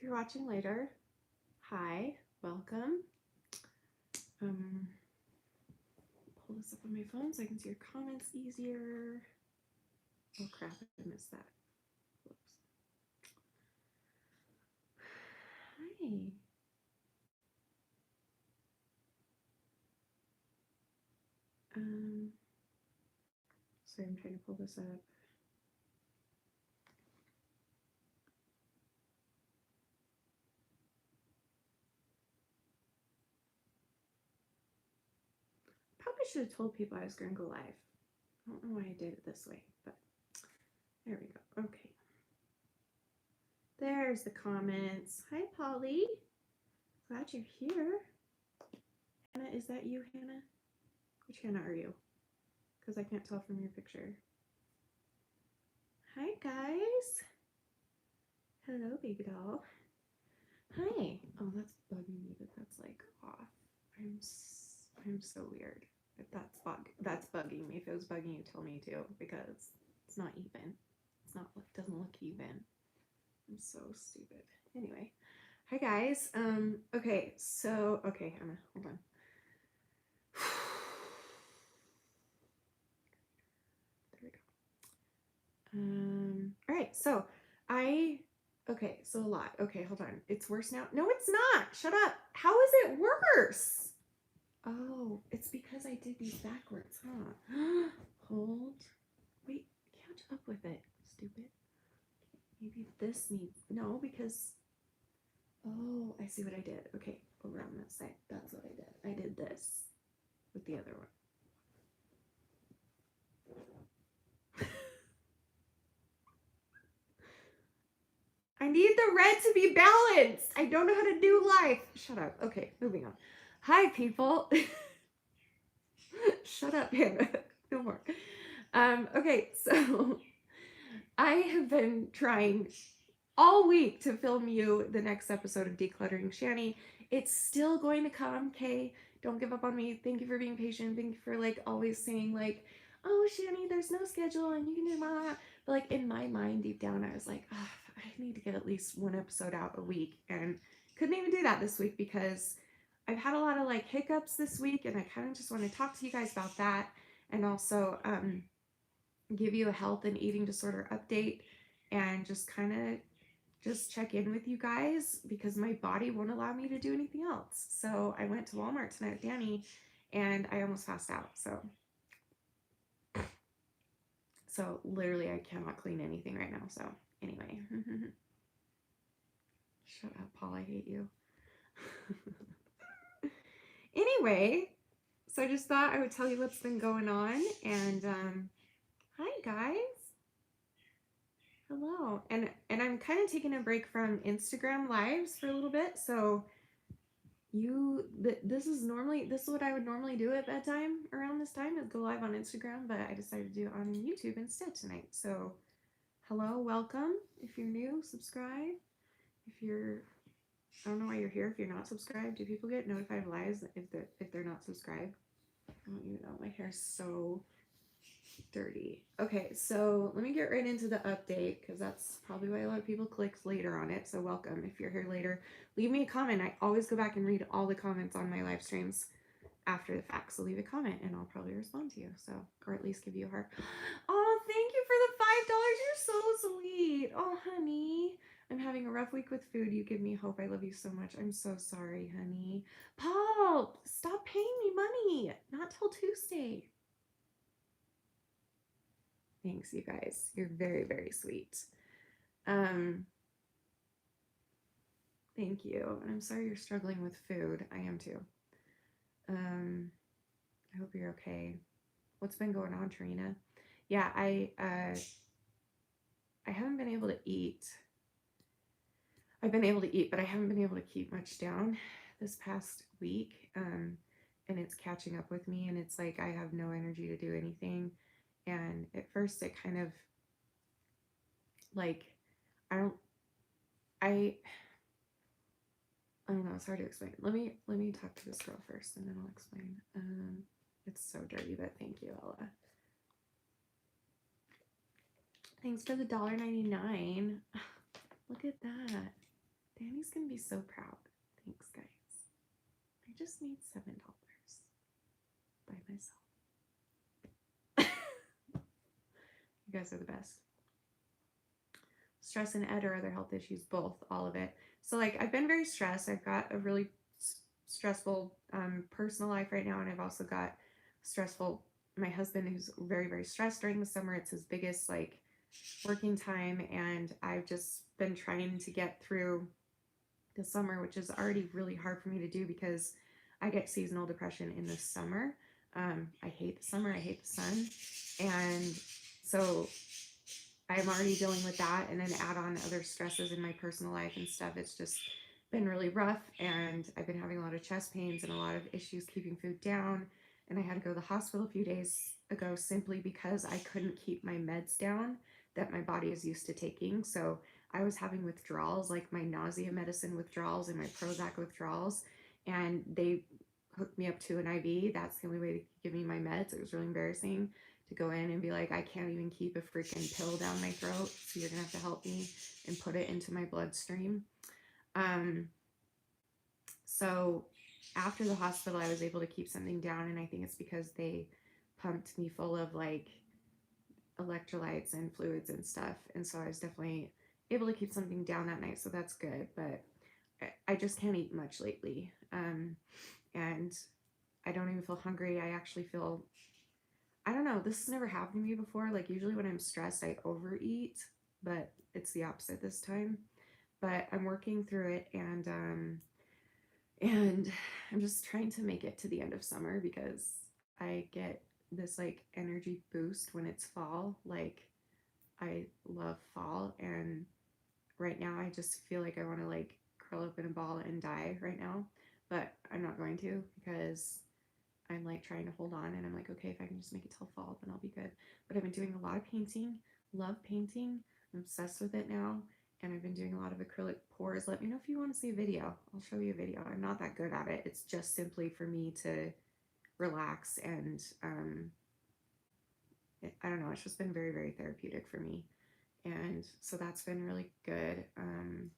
you're watching later, hi, welcome. Pull this up on my phone so I can see your comments easier. Oh crap, I missed that. Whoops. Hi. Sorry, I'm trying to pull this up. Probably should have told people I was going to go live. I don't know why I did it this way, but there we go. Okay. There's the comments. Hi, Polly. Glad you're here. Hannah, is that you, Hannah? Which Hannah are you? Because I can't tell from your picture. Hi, guys. Hello, baby doll. Hi. Oh, that's bugging me that that's like off. I'm so weird. If that's bugging me. If it was bugging you, tell me too, because it's not even. It's not. It doesn't look even. I'm so stupid. Anyway, hi guys. Okay. So Hannah, hold on. There we go. All right. So so a lot. Okay, hold on. It's worse now. No, it's not. Shut up. How is it worse? Oh, it's because I did these backwards, huh? Hold. Wait, catch up with it, stupid. Maybe this needs, no, because, oh, I see what I did. Okay, over on that side. That's what I did. I did this with the other one. I need the red to be balanced. I don't know how to do life. Shut up. Okay, moving on. Hi, people. Shut up, Hannah. No more. Okay, so I have been trying all week to film you the next episode of Decluttering Shanny. It's still going to come, okay? Don't give up on me. Thank you for being patient. Thank you for like always saying like, oh, Shanny, there's no schedule and you can do that. But like in my mind, deep down, I was like, oh, I need to get at least one episode out a week, and couldn't even do that this week because I've had a lot of like hiccups this week, and I kind of just want to talk to you guys about that, and also give you a health and eating disorder update, and just kind of just check in with you guys because my body won't allow me to do anything else. So I went to Walmart tonight with Danny and I almost passed out. So literally I cannot clean anything right now. So anyway, shut up, Paul, I hate you. Anyway, so I just thought I would tell you what's been going on, and hi guys. Hello. And I'm kind of taking a break from Instagram lives for a little bit. So this is what I would normally do at bedtime around this time, is go live on Instagram, but I decided to do it on YouTube instead tonight. So hello, welcome. If you're new, subscribe. I don't know why you're here if you're not subscribed. Do people get notified lives if they're not subscribed? I don't even know. My hair's so dirty. Okay, so let me get right into the update because that's probably why a lot of people clicked later on it. So welcome. If you're here later, leave me a comment. I always go back and read all the comments on my live streams after the fact. So leave a comment and I'll probably respond to you. So, or at least give you a heart. Oh, thank you for the $5. You're so sweet. Oh, honey. I'm having a rough week with food. You give me hope. I love you so much. I'm so sorry, honey. Paul, stop paying me money. Not till Tuesday. Thanks, you guys. You're very, very sweet. Thank you. And I'm sorry you're struggling with food. I am too. I hope you're okay. What's been going on, Tarina? Yeah, I haven't been able to eat. I've been able to eat, but I haven't been able to keep much down this past week. And it's catching up with me, and it's like I have no energy to do anything. And at first it kind of like I don't know, it's hard to explain. Let me talk to this girl first and then I'll explain. It's so dirty, but thank you, Ella. Thanks for the $1.99. Look at that. Danny's gonna be so proud. Thanks, guys. I just made $7 by myself. You guys are the best. Stress and ed or other health issues, both, all of it. So like I've been very stressed. I've got a really stressful personal life right now, and I've also got stressful my husband who's very very stressed during the summer. It's his biggest like working time, and I've just been trying to get through the summer, which is already really hard for me to do because I get seasonal depression in the summer. I hate the summer, I hate the sun, and so I'm already dealing with that, and then add on other stresses in my personal life and stuff. It's just been really rough, and I've been having a lot of chest pains and a lot of issues keeping food down. And I had to go to the hospital a few days ago simply because I couldn't keep my meds down that my body is used to taking. So I was having withdrawals, like my nausea medicine withdrawals and my Prozac withdrawals, and they hooked me up to an IV. That's the only way to give me my meds. It was really embarrassing to go in and be like, I can't even keep a freaking pill down my throat, so you're gonna have to help me and put it into my bloodstream. So after the hospital, I was able to keep something down, and I think it's because they pumped me full of like electrolytes and fluids and stuff, and so I was definitely able to keep something down that night, so that's good. But I just can't eat much lately, and I don't even feel hungry. I actually feel, I don't know, this has never happened to me before. Like usually when I'm stressed, I overeat, but it's the opposite this time. But I'm working through it, and I'm just trying to make it to the end of summer because I get this like energy boost when it's fall. Like I love fall, and right now I just feel like I want to like curl up in a ball and die right now, but I'm not going to because I'm like trying to hold on, and I'm like, okay, if I can just make it till fall, then I'll be good. But I've been doing a lot of painting, love painting. I'm obsessed with it now. And I've been doing a lot of acrylic pours. Let me know if you want to see a video. I'll show you a video. I'm not that good at it. It's just simply for me to relax, and I don't know. It's just been very, very therapeutic for me. And so that's been really good. I'm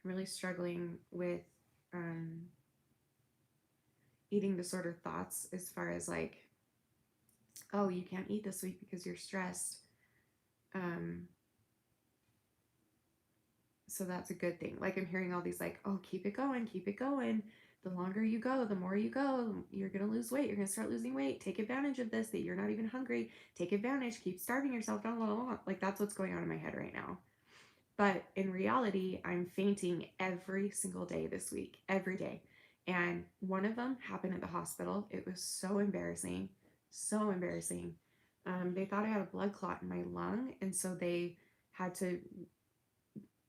really struggling with um, eating disorder thoughts as far as like, oh, you can't eat this week because you're stressed. Um, so that's a good thing. Like I'm hearing all these like, oh, keep it going, keep it going. The longer you go, the more you go, you're gonna lose weight. You're gonna start losing weight. Take advantage of this, that you're not even hungry. Take advantage. Keep starving yourself. Blah, blah, blah. Like that's what's going on in my head right now. But in reality, I'm fainting every single day this week, every day. And one of them happened at the hospital. It was so embarrassing, so embarrassing. They thought I had a blood clot in my lung, and so had to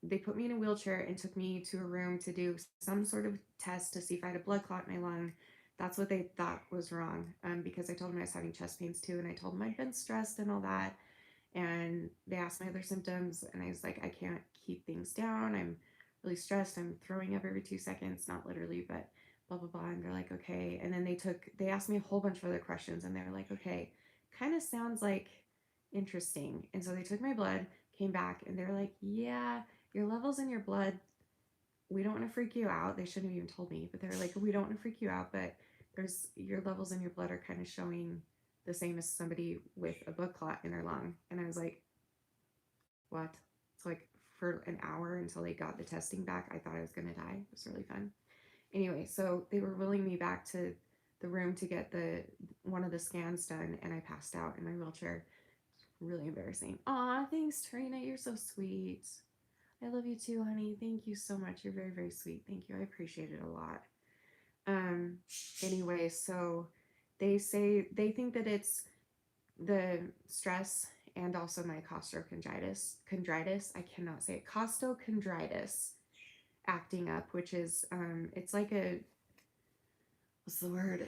they put me in a wheelchair and took me to a room to do some sort of test to see if I had a blood clot in my lung. That's what they thought was wrong, because I told them I was having chest pains too, and I told them I'd been stressed and all that. And they asked my other symptoms, and I was like, I can't keep things down. I'm really stressed. I'm throwing up every 2 seconds, not literally, but blah blah blah. And they're like, okay. And then they asked me a whole bunch of other questions, and they were like, okay, kind of sounds like interesting. And so they took my blood, came back, and they're like, yeah, your levels in your blood, we don't want to freak you out. They shouldn't have even told me, but they're like, we don't want to freak you out, but there's your levels in your blood are kind of showing the same as somebody with a blood clot in their lung. And I was like, what? So like for an hour until they got the testing back, I thought I was gonna die. It was really fun. Anyway, so they were wheeling me back to the room to get the one of the scans done, and I passed out in my wheelchair. Really embarrassing. Aw, thanks, Trina. You're so sweet. I love you too, honey. Thank you so much. You're very, very sweet. Thank you. I appreciate it a lot. Um, anyway, so they think that it's the stress and also my costochondritis. I cannot say it. Costochondritis acting up, which is it's like a, what's the word?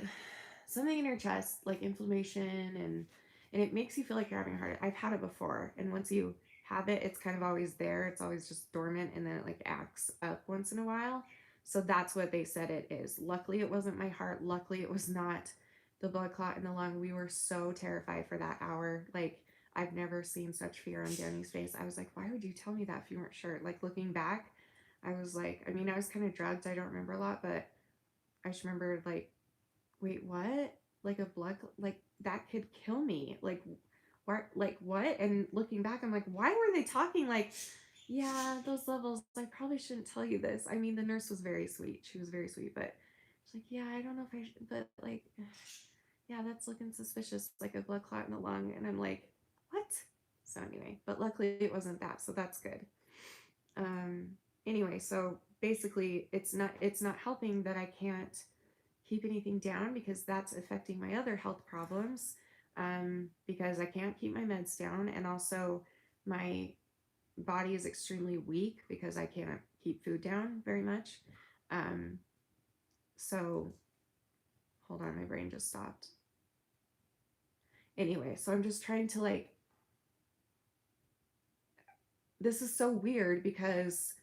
Something in your chest, like inflammation, and it makes you feel like you're having a heart. I've had it before, and once you have it, it's kind of always there. It's always just dormant, and then it like acts up once in a while. So that's what they said it is. Luckily, it wasn't my heart. Luckily, it was not the blood clot in the lung. We were so terrified for that hour. Like I've never seen such fear on Danny's face. I was like, why would you tell me that if you weren't sure? Like looking back, I was like, I mean, I was kind of drugged. I don't remember a lot, but I just remember like, wait, what? Like a blood, like that could kill me. Like what? And looking back, I'm like, why were they talking like, yeah, those levels, I probably shouldn't tell you this. I mean, the nurse was very sweet. She was very sweet, but she's like, yeah, I don't know if I should, but like, yeah, that's looking suspicious, like a blood clot in the lung. And I'm like, what? So anyway, but luckily it wasn't that, so that's good. Um, anyway, so basically it's not helping that I can't keep anything down because that's affecting my other health problems. Because I can't keep my meds down, and also my body is extremely weak because I can't keep food down very much. Um, so hold on, my brain just stopped. Anyway, so I'm just trying to like, this is so weird because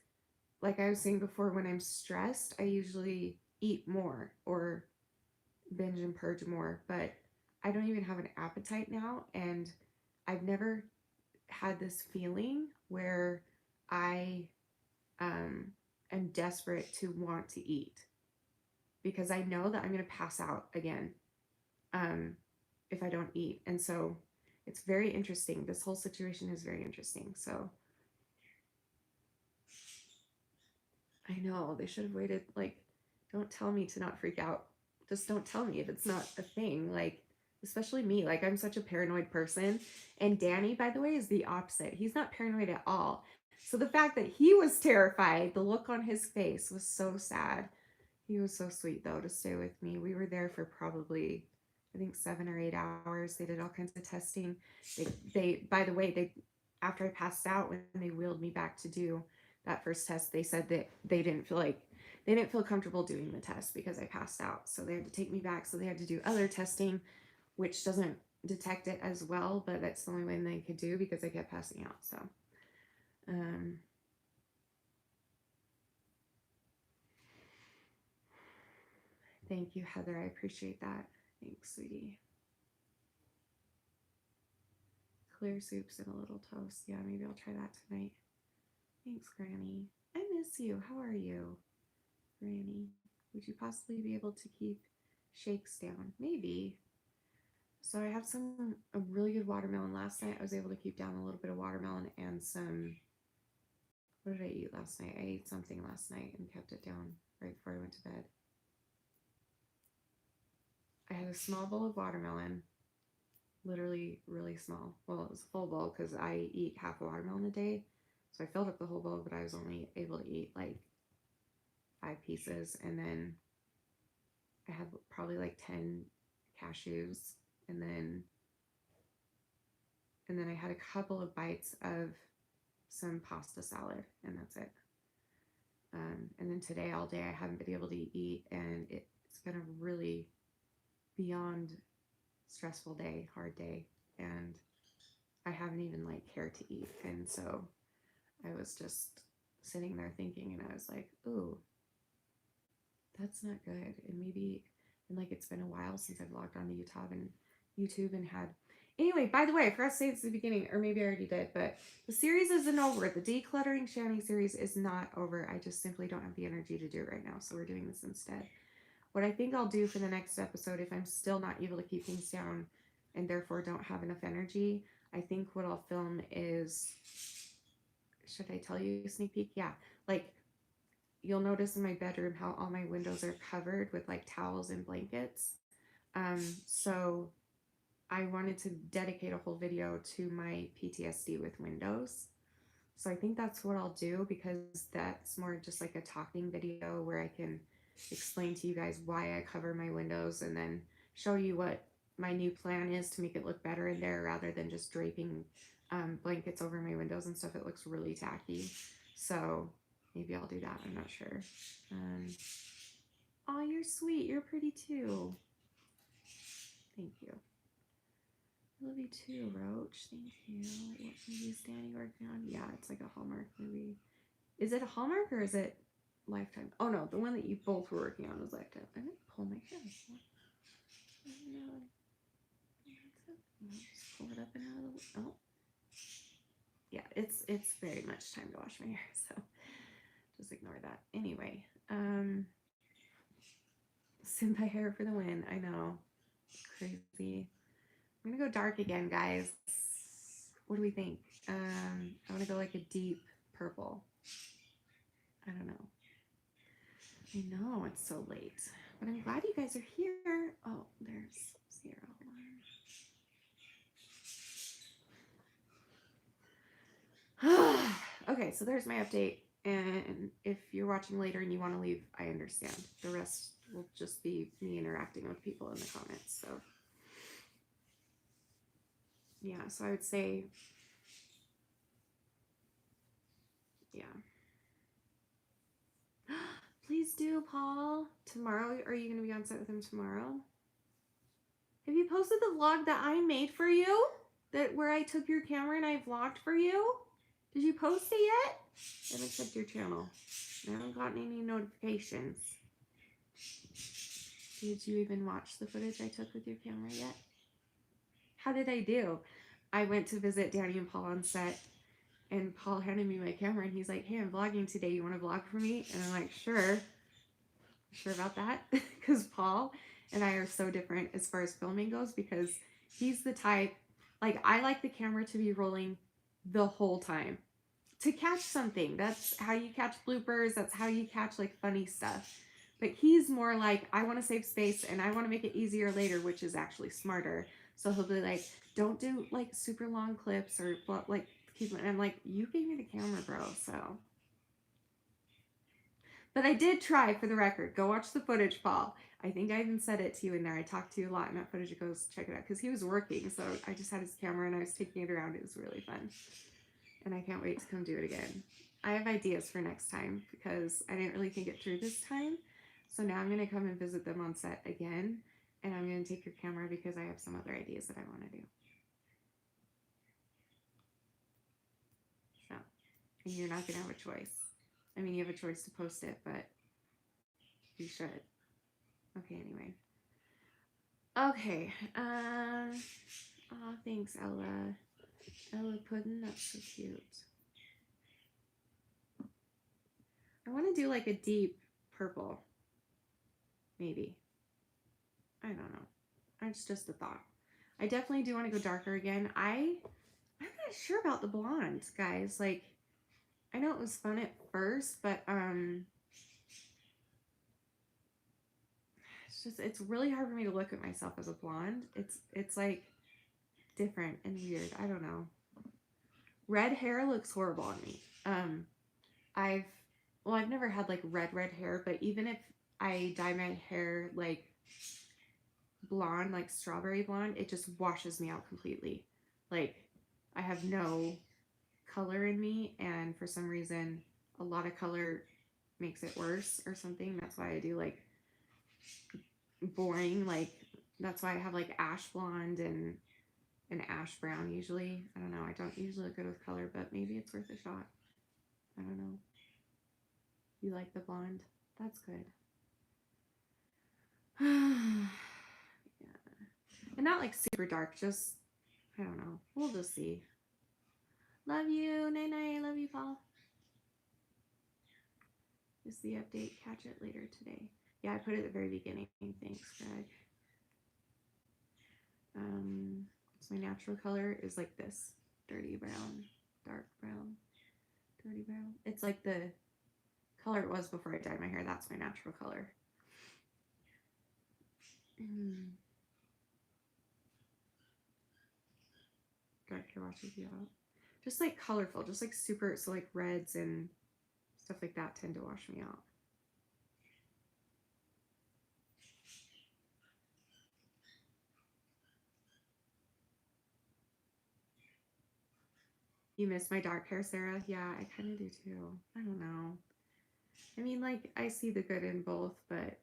like I was saying before, when I'm stressed, I usually eat more or binge and purge more, but I don't even have an appetite now. And I've never had this feeling where I am desperate to want to eat because I know that I'm going to pass out again um, if I don't eat. And so it's very interesting. This whole situation is very interesting. So I know they should have waited. Like, don't tell me to not freak out. Just don't tell me if it's not a thing. Like, especially me. Like, I'm such a paranoid person. And Danny, by the way, is the opposite. He's not paranoid at all. So the fact that he was terrified, the look on his face was so sad. He was so sweet, though, to stay with me. We were there for probably, I think, 7 or 8 hours. They did all kinds of testing. By the way, after I passed out, when they wheeled me back to do that first test, they said that they didn't feel comfortable doing the test because I passed out. So they had to take me back. So they had to do other testing, which doesn't detect it as well, but that's the only way they could do because I kept passing out. So, um, thank you, Heather. I appreciate that. Thanks, sweetie. Clear soups and a little toast. Yeah, maybe I'll try that tonight. Thanks, Granny. I miss you. How are you, Granny? Would you possibly be able to keep shakes down? Maybe. So I have a really good watermelon last night. I was able to keep down a little bit of watermelon and some. What did I eat last night? I ate something last night and kept it down right before I went to bed. I had a small bowl of watermelon, literally really small. Well, it was a full bowl because I eat half a watermelon a day. So I filled up the whole bowl, but I was only able to eat like 5 pieces. And then I had probably like 10 cashews. And then I had a couple of bites of some pasta salad, and that's it. And then today, all day, I haven't been able to eat, and it's been a really beyond stressful day, hard day, and I haven't even like cared to eat. And so I was just sitting there thinking, and I was like, ooh, that's not good. And like it's been a while since I've logged on to YouTube and had. Anyway, by the way, I forgot to say this at the beginning, or maybe I already did, but the series isn't over. The Decluttering Shanny series is not over. I just simply don't have the energy to do it right now, so we're doing this instead. What I think I'll do for the next episode, if I'm still not able to keep things down and therefore don't have enough energy, I think what I'll film is, should I tell you a sneak peek? Yeah, like you'll notice in my bedroom how all my windows are covered with like towels and blankets. So I wanted to dedicate a whole video to my PTSD with windows. So I think that's what I'll do because that's more just like a talking video where I can explain to you guys why I cover my windows and then show you what my new plan is to make it look better in there rather than just draping blankets over my windows and stuff. It looks really tacky. So maybe I'll do that. I'm not sure. Oh, you're sweet. You're pretty too. Thank you. I love you too, Roach. Thank you. What movie is Danny working on? Yeah, it's like a Hallmark movie. Is it a Hallmark or is it Lifetime? Oh no, the one that you both were working on was Lifetime. I didn't pull my hair. No. Just pull it up and out of the. Oh. Yeah, it's very much time to wash my hair. So just ignore that. Anyway, Simba hair for the win. I know. Crazy. I'm gonna go dark again, guys. What do we think? I want to go like a deep purple. I don't know. I know it's so late, but I'm glad you guys are here. Oh, there's 0, 1. Okay, so there's my update. And if you're watching later and you want to leave, I understand. The rest will just be me interacting with people in the comments. So yeah, so I would say, yeah. Please do, Paul. Tomorrow, are you going to be on set with him tomorrow? Have you posted the vlog that I made for you? That where I took your camera and I vlogged for you? Did you post it yet? I haven't checked your channel. I haven't gotten any notifications. Did you even watch the footage I took with your camera yet? How did I do? I went to visit Danny and Paul on set, and Paul handed me my camera, and he's like, hey, I'm vlogging today. You want to vlog for me? And I'm like, sure. Sure about that? Because Paul and I are so different as far as filming goes, because he's the type, like, I like the camera to be rolling the whole time to catch something. That's how you catch bloopers. That's how you catch like funny stuff. But he's more like, I want to save space and I want to make it easier later, which is actually smarter. So he'll be like, don't do like super long clips or like keep it. And I'm like, you gave me the camera, bro. So, but I did try, for the record. Go watch the footage, Paul. I think I even said it to you in there. I talked to you a lot in that footage. It goes check it out, because he was working. So I just had his camera and I was taking it around. It was really fun. And I can't wait to come do it again. I have ideas for next time because I didn't really think it through this time. So now I'm going to come and visit them on set again. And I'm going to take your camera because I have some other ideas that I want to do. So, and you're not going to have a choice. I mean, you have a choice to post it, but you should. Okay, anyway. Okay. Oh, thanks, Ella. Ella Puddin', that's so cute. I want to do like a deep purple. Maybe. I don't know. It's just a thought. I definitely do want to go darker again. I'm not sure about the blonde, guys. Like, I know it was fun at first, but it's really hard for me to look at myself as a blonde. It's like different and weird. I don't know. Red hair looks horrible on me. I've never had like red hair, but even if I dye my hair like blonde, like strawberry blonde, it just washes me out completely. Like, I have no color in me, and for some reason a lot of color makes it worse or something. That's why I do like boring, like that's why I have like ash blonde and an ash brown usually. I don't know, I don't usually look good with color, but maybe it's worth a shot. I don't know. You like the blonde? That's good. Yeah. And not like super dark, just, I don't know. We'll just see. Love you. Night night. Love you, Paul. Is the update. Catch it later today. Yeah, I put it at the very beginning. Thanks, Greg. So my natural color is like this. Dirty brown. Dark brown. Dirty brown. It's like the color it was before I dyed my hair. That's my natural color. Dark hair washes you out. Just like colorful. Just like super. So like reds and stuff like that tend to wash me out. You miss my dark hair, Sarah? Yeah, I kind of do too. I don't know. I mean, like, I see the good in both, but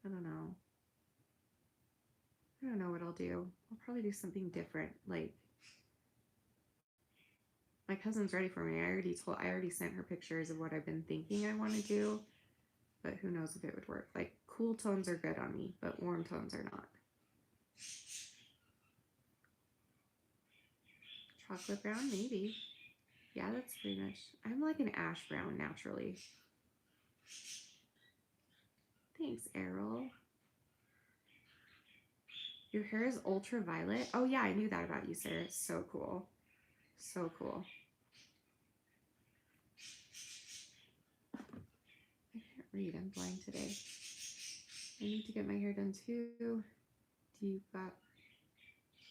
I don't know. I don't know what I'll do. I'll probably do something different. Like, my cousin's ready for me. I already sent her pictures of what I've been thinking I want to do, but who knows if it would work. Like, cool tones are good on me, but warm tones are not. Chocolate brown, maybe. Yeah, that's pretty much. I'm like an ash brown naturally. Thanks, Errol. Your hair is ultraviolet. Oh yeah, I knew that about you, Sarah. It's so cool. So cool. I can't read. I'm blind today. I need to get my hair done too. Do you got?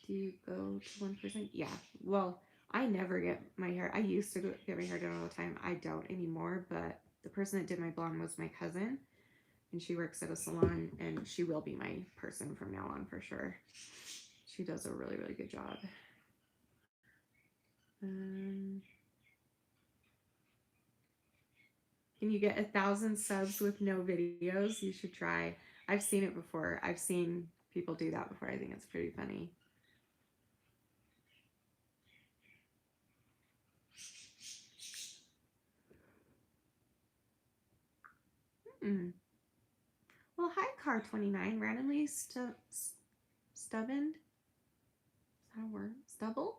Do you go to 1%? Yeah. Well, I never get my hair. I used to get my hair done all the time. I don't anymore. But the person that did my blonde was my cousin, and she works at a salon, and she will be my person from now on for sure. She does a really, really good job. Can you get 1,000 subs with no videos? You should try. I've seen it before. I've seen people do that before. I think it's pretty funny. Hmm. Well, hi, Car29. Randomly stubborn. Is that a word? Stubbled?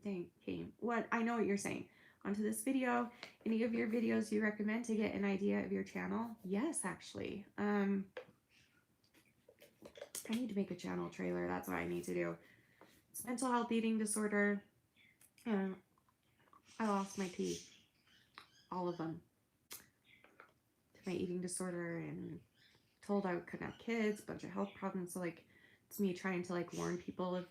Dang, game. What? I know what you're saying. Onto this video. Any of your videos you recommend to get an idea of your channel? Yes, actually. I need to make a channel trailer. That's what I need to do. It's mental health eating disorder. And I lost my teeth. All of them. To my eating disorder and told I couldn't have kids, bunch of health problems. So like it's me trying to like warn people of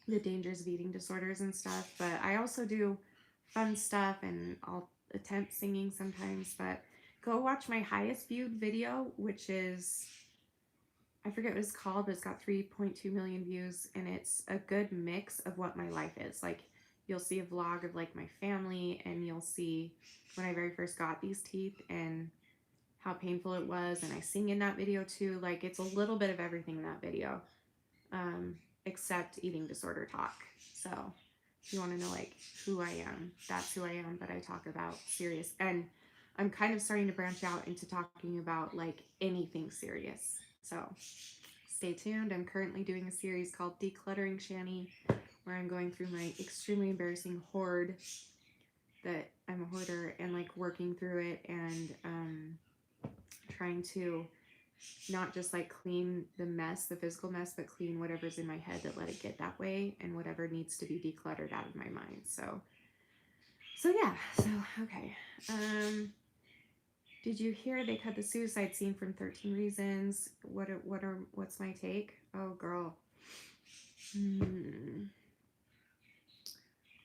the dangers of eating disorders and stuff. But I also do fun stuff and I'll attempt singing sometimes. But go watch my highest viewed video, which is, I forget what it's called, but it's got 3.2 million views, and it's a good mix of what my life is. Like you'll see a vlog of like my family, and you'll see when I very first got these teeth and how painful it was, and I sing in that video too. Like it's a little bit of everything in that video, except eating disorder talk. So if you want to know like who I am, that's who I am. But I talk about serious, and I'm kind of starting to branch out into talking about like anything serious. So stay tuned. I'm currently doing a series called Decluttering Shanny, where I'm going through my extremely embarrassing hoard, that I'm a hoarder, and like working through it and trying to not just like clean the mess, the physical mess, but clean whatever's in my head that let it get that way, and whatever needs to be decluttered out of my mind. So yeah. So okay. Did you hear they cut the suicide scene from 13 Reasons? What's my take? Oh girl.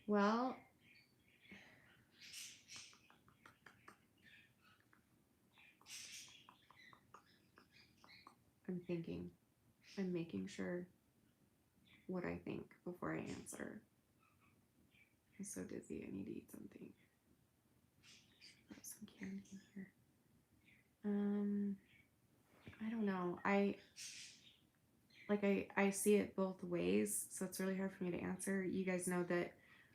Well, I'm thinking. I'm making sure what I think before I answer. I'm so dizzy. I need to eat something. Put some candy in here. I don't know. I see it both ways, so it's really hard for me to answer. You guys know that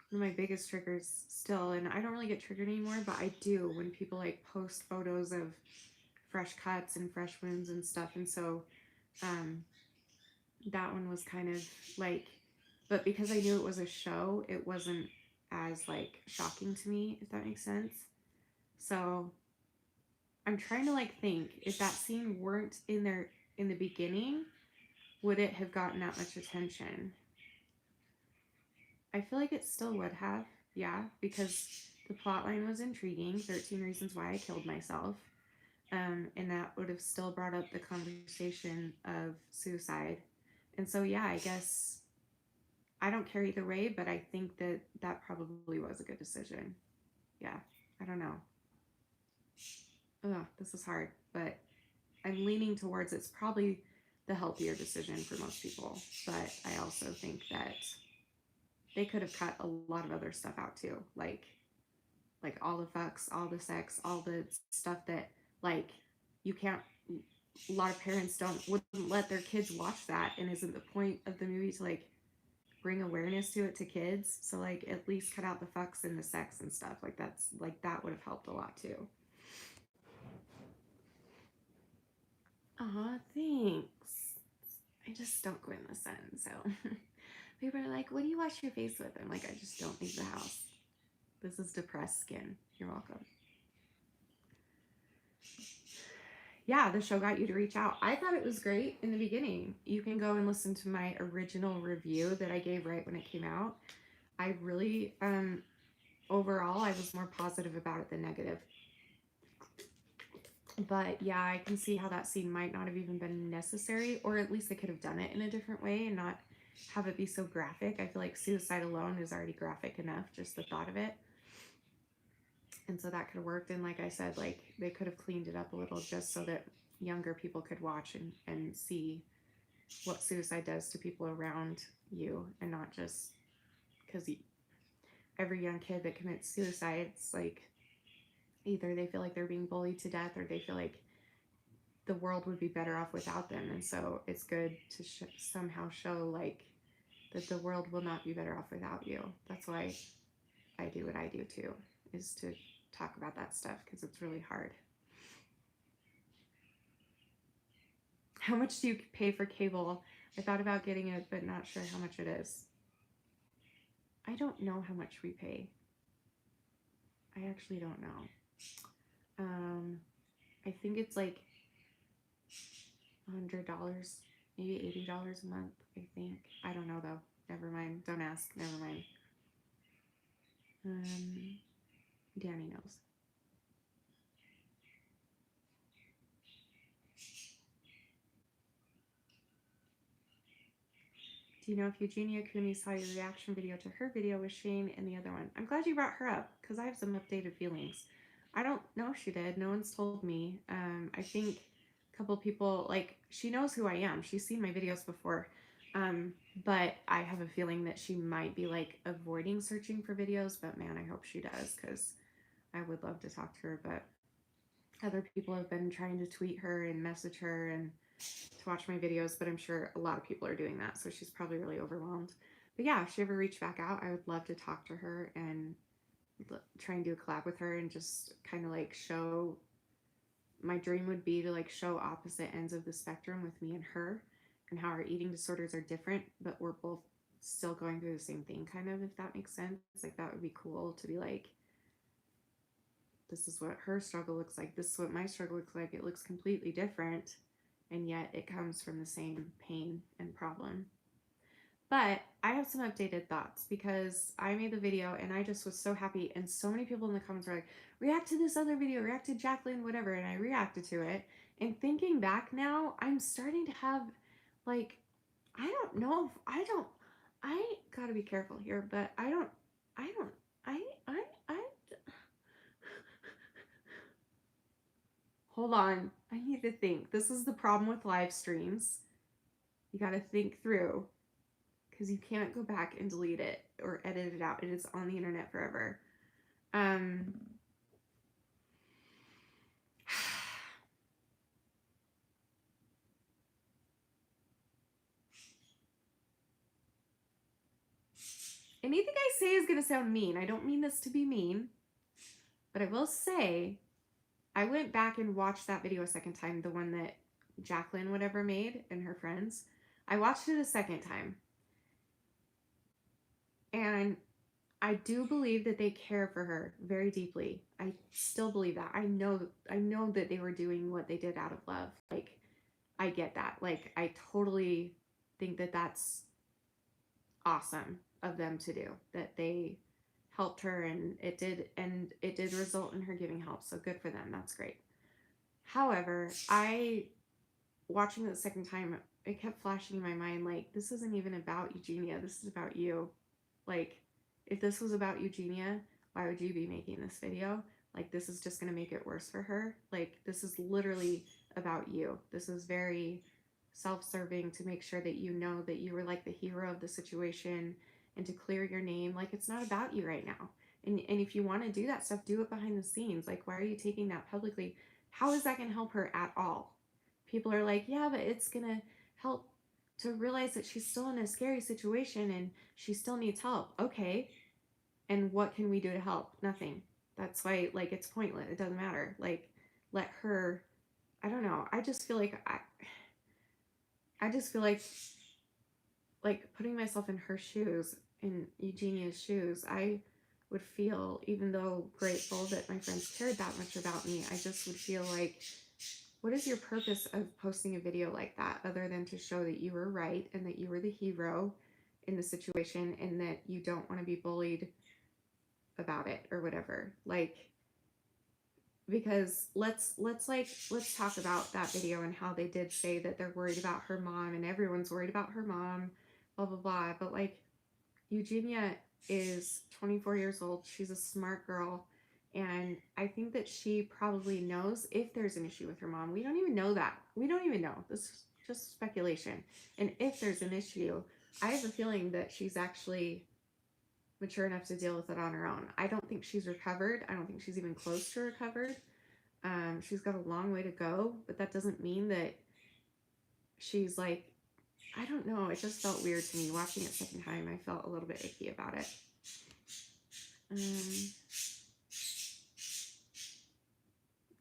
one of my biggest triggers still, and I don't really get triggered anymore, but I do when people like post photos of fresh cuts and fresh wounds and stuff. And so that one was kind of like, but because I knew it was a show, it wasn't as like shocking to me, if that makes sense. So I'm trying to like think, if that scene weren't in there in the beginning, would it have gotten that much attention? I feel like it still would have, yeah, because the plot line was intriguing, 13 Reasons Why I Killed Myself, and that would have still brought up the conversation of suicide. And so, yeah, I guess I don't care either way, but I think that that probably was a good decision. Yeah, I don't know. Ugh, this is hard, but I'm leaning towards it's probably the healthier decision for most people. But I also think that they could have cut a lot of other stuff out too, like all the fucks, all the sex, all the stuff that like you can't. A lot of parents wouldn't let their kids watch that, and isn't the point of the movie to like bring awareness to it to kids? So like at least cut out the fucks and the sex and stuff. Like that's like that would have helped a lot too. Aw, thanks. I just don't go in the sun, so people are like, "What do you wash your face with?" I'm like, "I just don't leave the house." This is depressed skin. You're welcome. Yeah, the show got you to reach out. I thought it was great in the beginning. You can go and listen to my original review that I gave right when it came out. I really, overall, I was more positive about it than negative. But yeah, I can see how that scene might not have even been necessary, or at least they could have done it in a different way and not have it be so graphic. I feel like suicide alone is already graphic enough, just the thought of it. And so that could have worked. And like I said, like they could have cleaned it up a little just so that younger people could watch and see what suicide does to people around you, and not just because every young kid that commits suicide, it's like either they feel like they're being bullied to death or they feel like the world would be better off without them. And so it's good to somehow show like that the world will not be better off without you. That's why I do what I do too, is to talk about that stuff because it's really hard. How much do you pay for cable? I thought about getting it, but not sure how much it is. I don't know how much we pay. I actually don't know. I think it's like $100, maybe $80 a month, I think. I don't know though. Never mind. Don't ask. Never mind. Danny knows. Do you know if Eugenia Cooney saw your reaction video to her video with Shane and the other one? I'm glad you brought her up because I have some updated feelings. I don't know if she did. No one's told me. I think a couple people, like, she knows who I am. She's seen my videos before. But I have a feeling that she might be, like, avoiding searching for videos. But, man, I hope she does because I would love to talk to her. But other people have been trying to tweet her and message her and to watch my videos, but I'm sure a lot of people are doing that, so she's probably really overwhelmed. But yeah, if she ever reached back out, I would love to talk to her and try and do a collab with her and just kind of like show. My dream would be to like show opposite ends of the spectrum with me and her, and how our eating disorders are different, but we're both still going through the same thing, kind of, if that makes sense. Like that would be cool to be like, this is what her struggle looks like, this is what my struggle looks like. It looks completely different, and yet it comes from the same pain and problem. But I have some updated thoughts because I made the video and I just was so happy, and so many people in the comments were like, react to this other video, react to Jacqueline, whatever, and I reacted to it. And thinking back now, I'm starting to have like, I don't know if I gotta be careful here, but I hold on. I need to think. This is the problem with live streams. You got to think through because you can't go back and delete it or edit it out. It is on the internet forever. And anything I say is going to sound mean. I don't mean this to be mean, but I will say I went back and watched that video a second time, the one that Jacqueline whatever made and her friends. I watched it a second time. And I do believe that they care for her very deeply. I still believe that. I know that they were doing what they did out of love. Like, I get that. Like, I totally think that that's awesome of them to do. That they helped her, and it did result in her giving help. So good for them. That's great. However, watching it the second time, it kept flashing in my mind like, this isn't even about Eugenia. This is about you. Like, if this was about Eugenia, why would you be making this video? Like, this is just going to make it worse for her. Like, this is literally about you. This is very self-serving to make sure that you know that you were like the hero of the situation and to clear your name. Like, it's not about you right now. And if you want to do that stuff, do it behind the scenes. Like, why are you taking that publicly? How is that going to help her at all? People are like, yeah, but it's going to help to realize that she's still in a scary situation and she still needs help. Okay. And what can we do to help? Nothing. That's why, like, it's pointless. It doesn't matter. Like, let her, I don't know. I just feel like like putting myself in her shoes, in Eugenia's shoes. I would feel, even though grateful that my friends cared that much about me, I just would feel like, what is your purpose of posting a video like that other than to show that you were right and that you were the hero in the situation and that you don't want to be bullied about it or whatever? Like, because let's talk about that video and how they did say that they're worried about her mom and everyone's worried about her mom, blah blah blah. But like, Eugenia is 24 years old. She's a smart girl. And I think that she probably knows if there's an issue with her mom. We don't even know that. We don't even know. This is just speculation. And if there's an issue, I have a feeling that she's actually mature enough to deal with it on her own. I don't think she's recovered. I don't think she's even close to recovered. She's got a long way to go, but that doesn't mean that she's like, I don't know. It just felt weird to me watching it second time. I felt a little bit icky about it.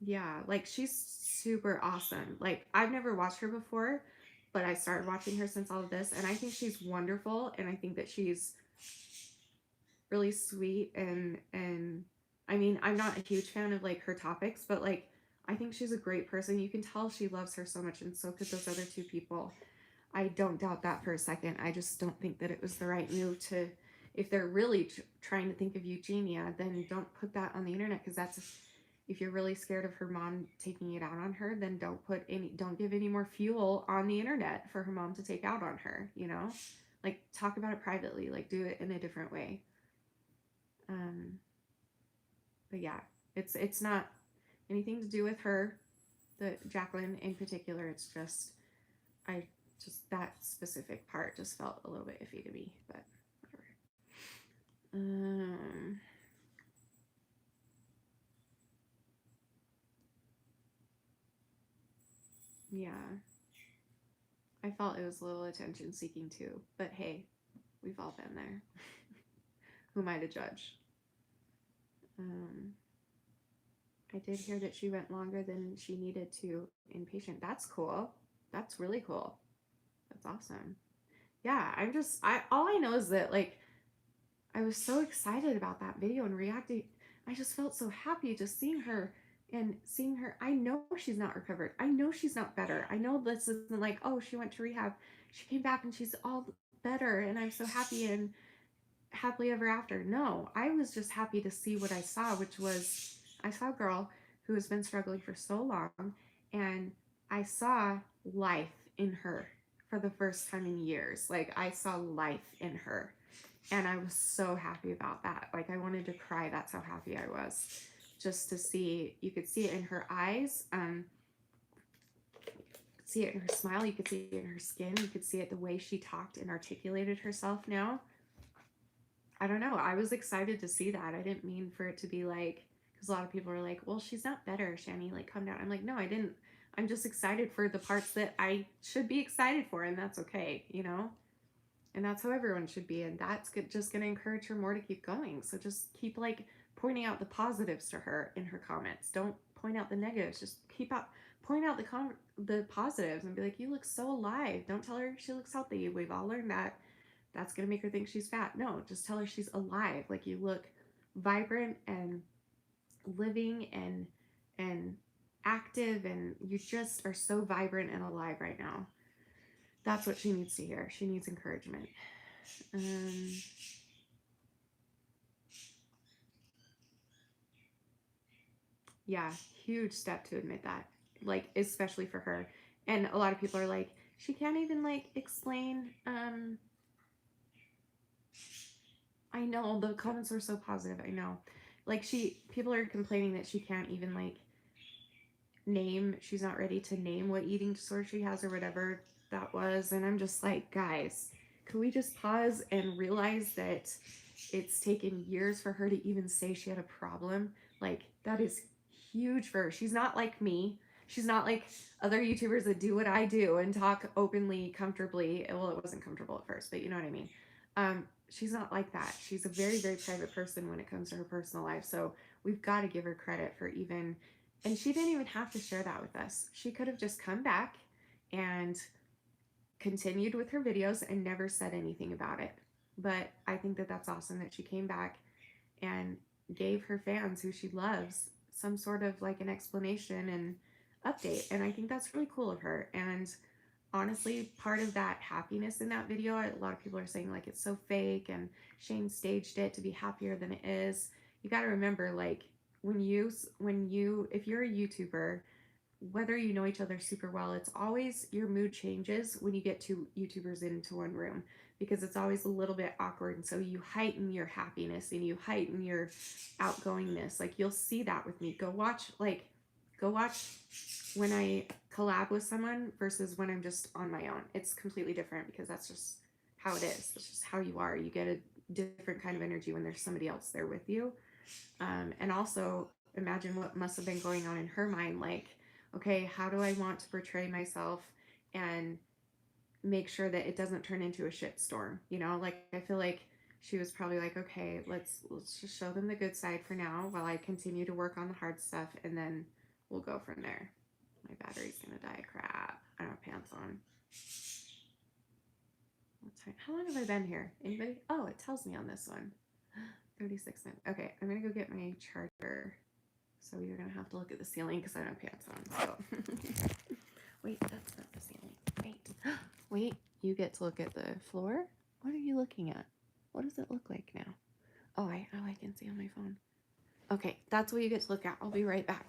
Yeah, like she's super awesome. Like I've never watched her before, but I started watching her since all of this, and I think she's wonderful, and I think that she's really sweet and I mean, I'm not a huge fan of like her topics, but like I think she's a great person. You can tell she loves her so much, and so could those other two people. I don't doubt that for a second. I just don't think that it was the right move to, if they're really trying to think of Eugenia, then don't put that on the internet, because that's, if you're really scared of her mom taking it out on her, then don't give any more fuel on the internet for her mom to take out on her, you know? Like talk about it privately, like do it in a different way. But yeah, it's not anything to do with her, the Jacqueline in particular. It's just I just that specific part just felt a little bit iffy to me, but whatever. Yeah, I felt it was a little attention seeking too, but hey, we've all been there. Who am I to judge? I did hear that she went longer than she needed to inpatient. That's cool. That's really cool. That's awesome. Yeah, I all I know is that like I was so excited about that video and reacting. I just felt so happy just seeing her and seeing her. I know she's not recovered. I know she's not better. I know this isn't like, oh, she went to rehab. She came back and she's all better and I'm so happy and happily ever after. No, I was just happy to see what I saw, which was I saw a girl who has been struggling for so long, and I saw life in her for the first time in years. Like I saw life in her, and I was so happy about that. Like I wanted to cry. That's how happy I was. Just to see, you could see it in her eyes. See it in her smile. You could see it in her skin. You could see it the way she talked and articulated herself now. I don't know. I was excited to see that. I didn't mean for it to be like, because a lot of people are like, well, she's not better, Shanny. Like, calm down. I'm like, no, I didn't. I'm just excited for the parts that I should be excited for, and that's okay, you know? And that's how everyone should be. And that's just going to encourage her more to keep going. So just keep like pointing out the positives to her in her comments. Don't point out the negatives. Just point out the positives and be like, you look so alive. Don't tell her she looks healthy. We've all learned that that's going to make her think she's fat. No, just tell her she's alive. Like you look vibrant and living and active, and you just are so vibrant and alive right now. That's what she needs to hear. She needs encouragement. Yeah, huge step to admit that. Like especially for her. And a lot of people are like, she can't even like explain I know the comments were so positive. I know. Like people are complaining that she can't even like she's not ready to name what eating disorder she has or whatever that was. And I'm just like, guys, can we just pause and realize that it's taken years for her to even say she had a problem? Like, that is huge for her. She's not like me. She's not like other YouTubers that do what I do and talk openly, comfortably. Well, it wasn't comfortable at first, but you know what I mean. She's not like that. She's a very, very private person when it comes to her personal life. So we've got to give her credit for even, and she didn't even have to share that with us. She could have just come back and continued with her videos and never said anything about it. But I think that that's awesome that she came back and gave her fans who she loves some sort of like an explanation and update. And I think that's really cool of her. And honestly, part of that happiness in that video, a lot of people are saying like it's so fake and Shane staged it to be happier than it is. You got to remember, like, if you're a YouTuber, whether you know each other super well, it's always your mood changes when you get two YouTubers into one room, because it's always a little bit awkward. And so you heighten your happiness and you heighten your outgoingness. Like, you'll see that with me. Go watch when I collab with someone versus when I'm just on my own. It's completely different because that's just how it is. It's just how you are. You get a different kind of energy when there's somebody else there with you. And also imagine what must have been going on in her mind. Like, okay, how do I want to portray myself and make sure that it doesn't turn into a shit storm? You know, like, I feel like she was probably like, okay, let's just show them the good side for now while I continue to work on the hard stuff, and then we'll go from there. My battery's gonna die. Crap. I don't have pants on. How long have I been here? Anybody? Oh, it tells me on this one. 36 minutes. Okay, I'm gonna go get my charger. So you're gonna have to look at the ceiling because I don't have pants on. So wait, that's not the ceiling. Wait. Wait, you get to look at the floor? What are you looking at? What does it look like now? Oh, I can see on my phone. Okay, that's what you get to look at. I'll be right back.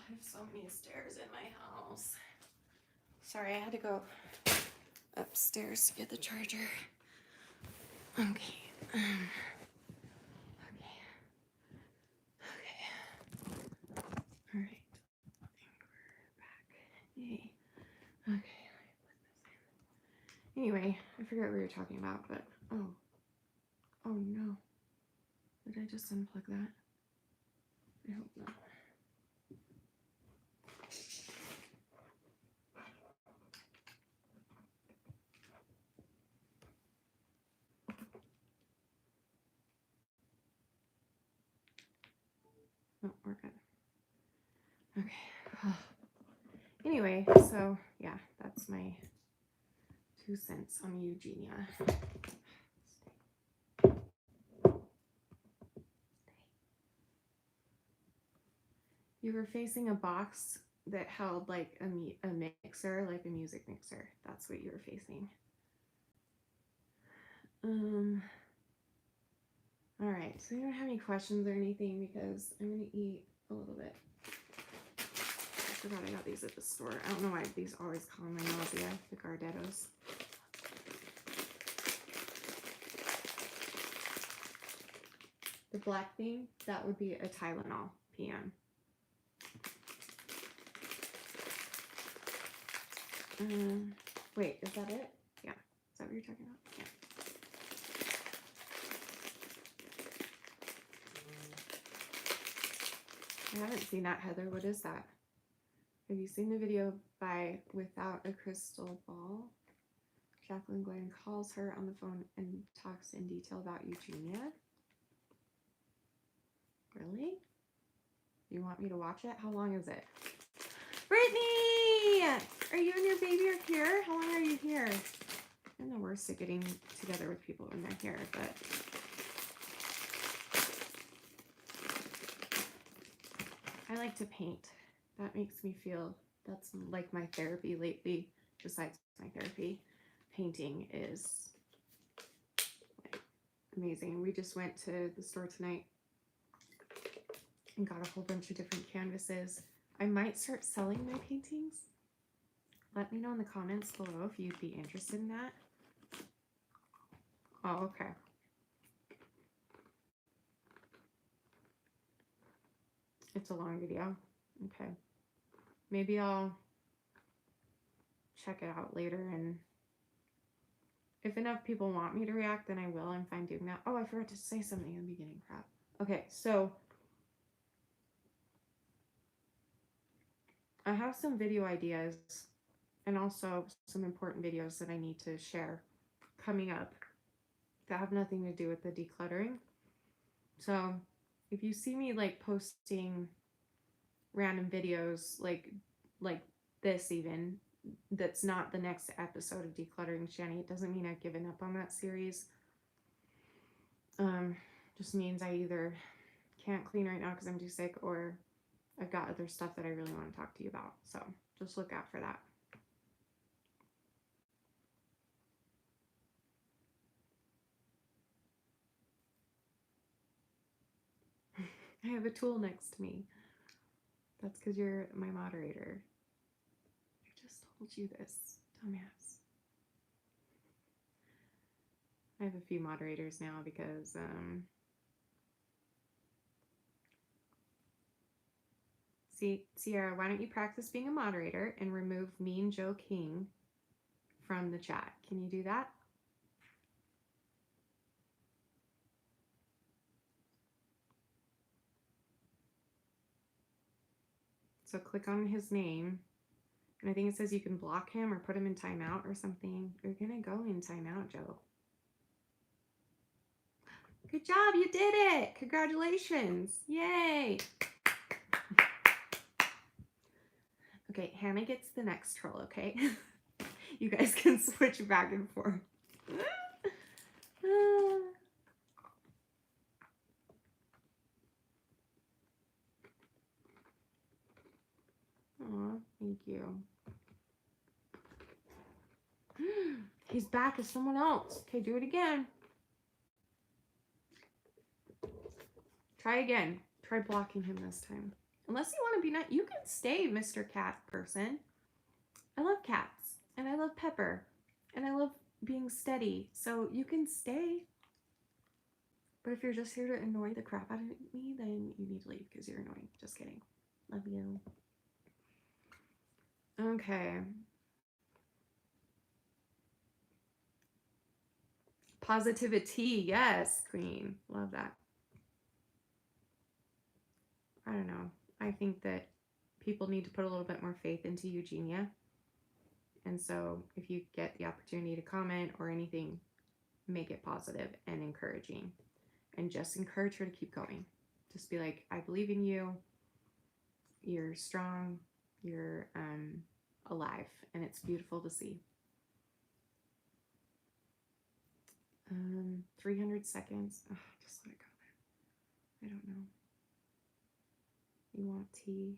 I have so many stairs in my house. Sorry, I had to go upstairs to get the charger. Okay. Okay. Okay. All right. We're back. Yay. Okay. Anyway, I forgot what we were talking about, but oh no. Did I just unplug that? I hope not. Oh, we're good. Okay. Anyway, so yeah, that's my 2 cents on Eugenia. You were facing a box that held like a mixer, like a music mixer. That's what you were facing. All right, so you don't have any questions or anything because I'm gonna eat a little bit. I forgot I got these at the store. I don't know why these always call my nausea, the Gardettos. The black thing, that would be a Tylenol PM. Wait, is that it? Yeah. Is that what you're talking about? Yeah. I haven't seen that, Heather. What is that? Have you seen the video by Without a Crystal Ball? Jacqueline Glenn calls her on the phone and talks in detail about Eugenia. Really? You want me to watch it? How long is it? Brittany! Are you and your baby are here? How long are you here? I'm the worst at getting together with people when they're here, but I like to paint. That makes me feel, that's like my therapy lately, besides my therapy. Painting is like amazing. We just went to the store tonight and got a whole bunch of different canvases. I might start selling my paintings. Let me know in the comments below if you'd be interested in that. Oh, okay. It's a long video. Okay. Maybe I'll check it out later, and if enough people want me to react, then I will. I'm fine doing that. Oh, I forgot to say something in the beginning. Crap. Okay, so I have some video ideas and also some important videos that I need to share coming up that have nothing to do with the decluttering. So if you see me like posting random videos like this, even that's not the next episode of Decluttering Shanny, it doesn't mean I've given up on that series. Just means I either can't clean right now because I'm too sick, or I've got other stuff that I really want to talk to you about. So just look out for that. I have a tool next to me. That's because you're my moderator. I just told you this, dumbass. I have a few moderators now because see, Sierra, why don't you practice being a moderator and remove Mean Joe King from the chat? Can you do that? So click on his name, and I think it says you can block him or put him in timeout or something. You're gonna go in timeout, Joe. Good job, you did it! Congratulations! Yay! Okay, Hannah gets the next troll, okay? You guys can switch back and forth. Aw, thank you. He's back as someone else. Okay, do it again. Try again. Try blocking him this time. Unless you want to be nice. You can stay, Mr. Cat person. I love cats. And I love Pepper. And I love being steady. So you can stay. But if you're just here to annoy the crap out of me, then you need to leave because you're annoying. Just kidding. Love you. Okay. Positivity. Yes, Queen. Love that. I don't know. I think that people need to put a little bit more faith into Eugenia. And so if you get the opportunity to comment or anything, make it positive and encouraging. And just encourage her to keep going. Just be like, I believe in you. You're strong. You're alive. And it's beautiful to see. 300 seconds. Oh, just let it go then. I don't know. You want tea?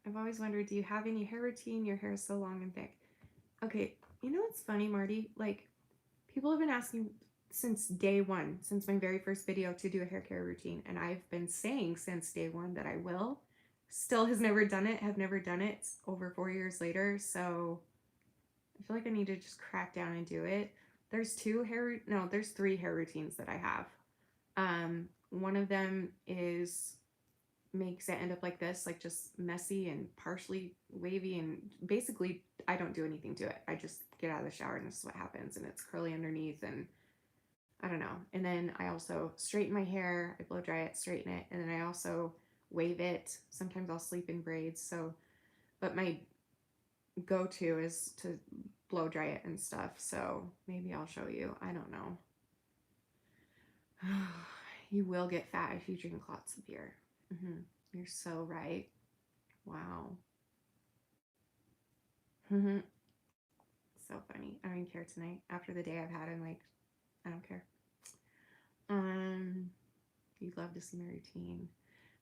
I've always wondered, do you have any hair routine? Your hair is so long and thick. Okay, you know what's funny, Marty? Like, people have been asking since day one, since my very first video, to do a hair care routine. And I've been saying since day one that I will. Still has never done it, have never done it. It's over 4 years later, so I feel like I need to just crack down and do it. There's there's 3 hair routines that I have. One of them is makes it end up like this, like just messy and partially wavy, and basically I don't do anything to it. I just get out of the shower and this is what happens, and it's curly underneath, and I don't know. And then I also straighten my hair, I blow dry it, straighten it, and then I also wave it. Sometimes I'll sleep in braids. So, but my go-to is to blow dry it and stuff. So maybe I'll show you. I don't know. You will get fat if you drink lots of beer. You're so right. Wow. So funny. I don't even care tonight. After the day I've had, I'm like, I don't care. You'd love to see my routine.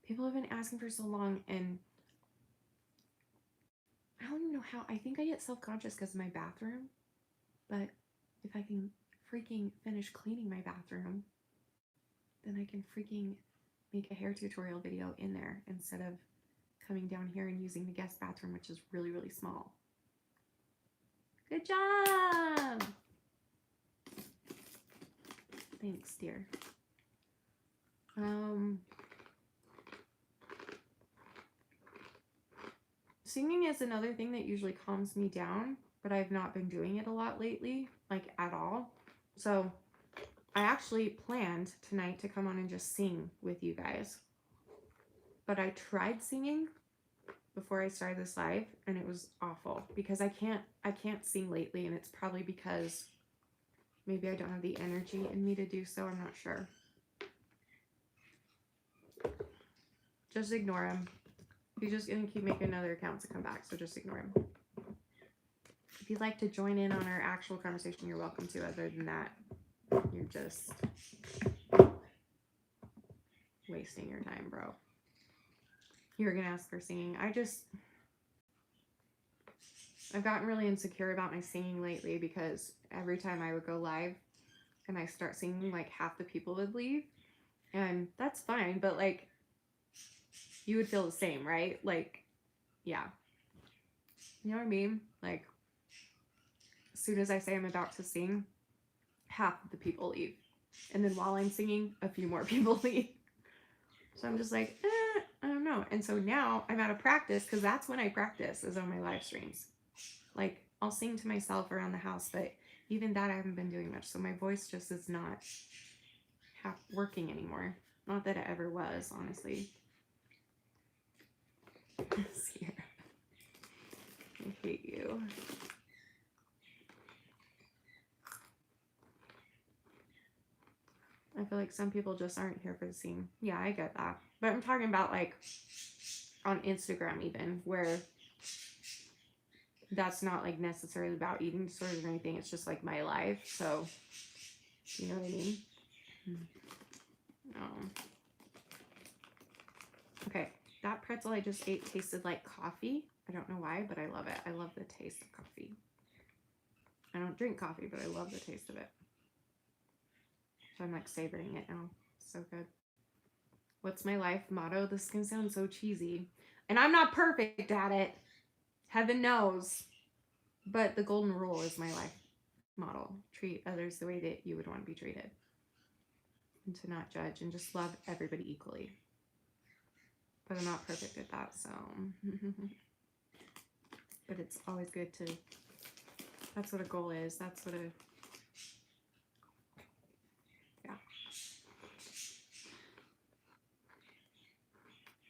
People have been asking for so long, and I don't even know how. I think I get self-conscious because of my bathroom, but if I can freaking finish cleaning my bathroom, then I can freaking make a hair tutorial video in there instead of coming down here and using the guest bathroom, which is really, really small. Good job! Thanks, dear. Singing is another thing that usually calms me down, but I've not been doing it a lot lately, like at all. So I actually planned tonight to come on and just sing with you guys. But I tried singing before I started this live, and it was awful because I can't sing lately, and it's probably because maybe I don't have the energy in me to do so. I'm not sure. Just ignore him. He's just gonna keep making another account to come back, so just ignore him. If you'd like to join in on our actual conversation, you're welcome to. Other than that, you're just wasting your time, bro. You were gonna ask for singing. I've gotten really insecure about my singing lately because every time I would go live and I start singing, like half the people would leave, and that's fine, but like you would feel the same, right? Like, yeah, you know what I mean? Like, as soon as I say I'm about to sing, half of the people leave, and then while I'm singing, a few more people leave. So I'm just like, I don't know. And so now I'm out of practice, because that's when I practice, is on my live streams. Like, I'll sing to myself around the house, but even that I haven't been doing much. So my voice just is not working anymore. Not that it ever was, honestly. Sierra, I hate you. I feel like some people just aren't here for the scene. Yeah, I get that. But I'm talking about like on Instagram even, where that's not like necessarily about eating disorders or anything. It's just like my life. So, you know what I mean? Okay, that pretzel I just ate tasted like coffee. I don't know why, but I love it. I love the taste of coffee. I don't drink coffee, but I love the taste of it. So I'm like savoring it now. So good. What's my life motto? This can sound so cheesy. And I'm not perfect at it. Heaven knows. But the golden rule is my life model. Treat others the way that you would want to be treated. And to not judge, and just love everybody equally. But I'm not perfect at that, so. But it's always good to, that's what a goal is. That's what a, yeah.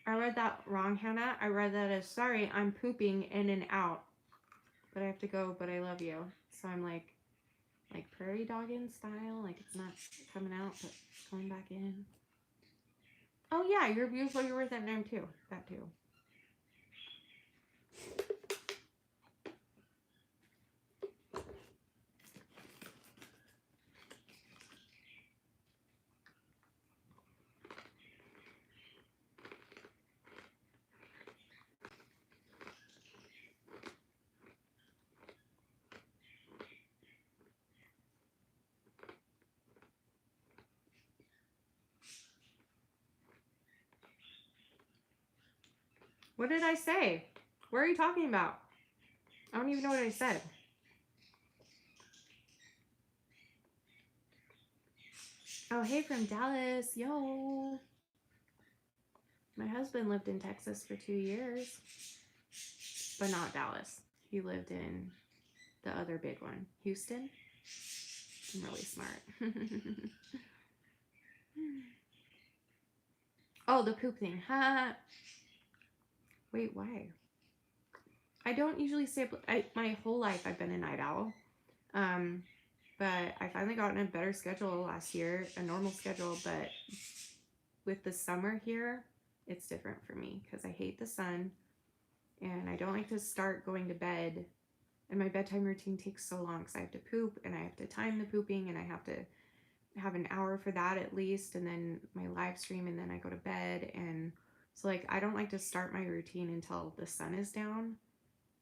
I read that wrong, Hannah. I read that as, sorry, I'm pooping in and out. But I have to go, but I love you. So I'm like prairie dogging style. Like, it's not coming out, but it's coming back in. Oh yeah, you're beautiful. You're worth that name too. That too. What did I say? What are you talking about? I don't even know what I said. Oh, hey, from Dallas. Yo. My husband lived in Texas for 2 years, but not Dallas. He lived in the other big one, Houston. I'm really smart. Oh, the poop thing. Ha. Wait, why? I don't usually stay up. My whole life I've been a night owl. But I finally got in a better schedule last year, a normal schedule. But with the summer here, it's different for me because I hate the sun and I don't like to start going to bed. And my bedtime routine takes so long because I have to poop and I have to time the pooping and I have to have an hour for that at least, and then my live stream, and then I go to bed. And so like I don't like to start my routine until the sun is down,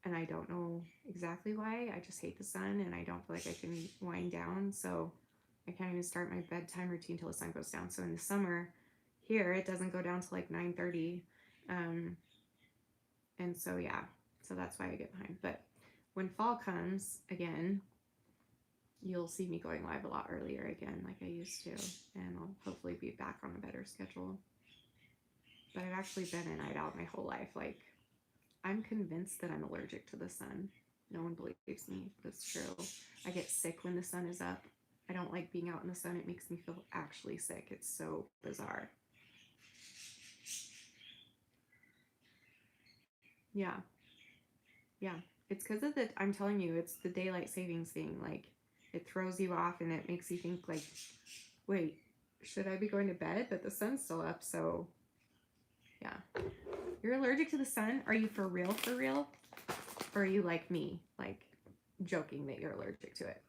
and I don't know exactly why. I just hate the sun and I don't feel like I can wind down, so I can't even start my bedtime routine till the sun goes down. So in the summer here it doesn't go down till like 9:30, and so yeah, so that's why I get behind. But when fall comes again, you'll see me going live a lot earlier again like I used to, and I'll hopefully be back on a better schedule. But I've actually been a night out my whole life. Like, I'm convinced that I'm allergic to the sun. No one believes me, but it's true. I get sick when the sun is up. I don't like being out in the sun. It makes me feel actually sick. It's so bizarre. Yeah. Yeah. It's because of the, I'm telling you, it's the daylight savings thing. Like, it throws you off and it makes you think, like, wait, should I be going to bed? But the sun's still up, so yeah. You're allergic to the sun? Are you for real, for real? Or are you like me, like joking that you're allergic to it?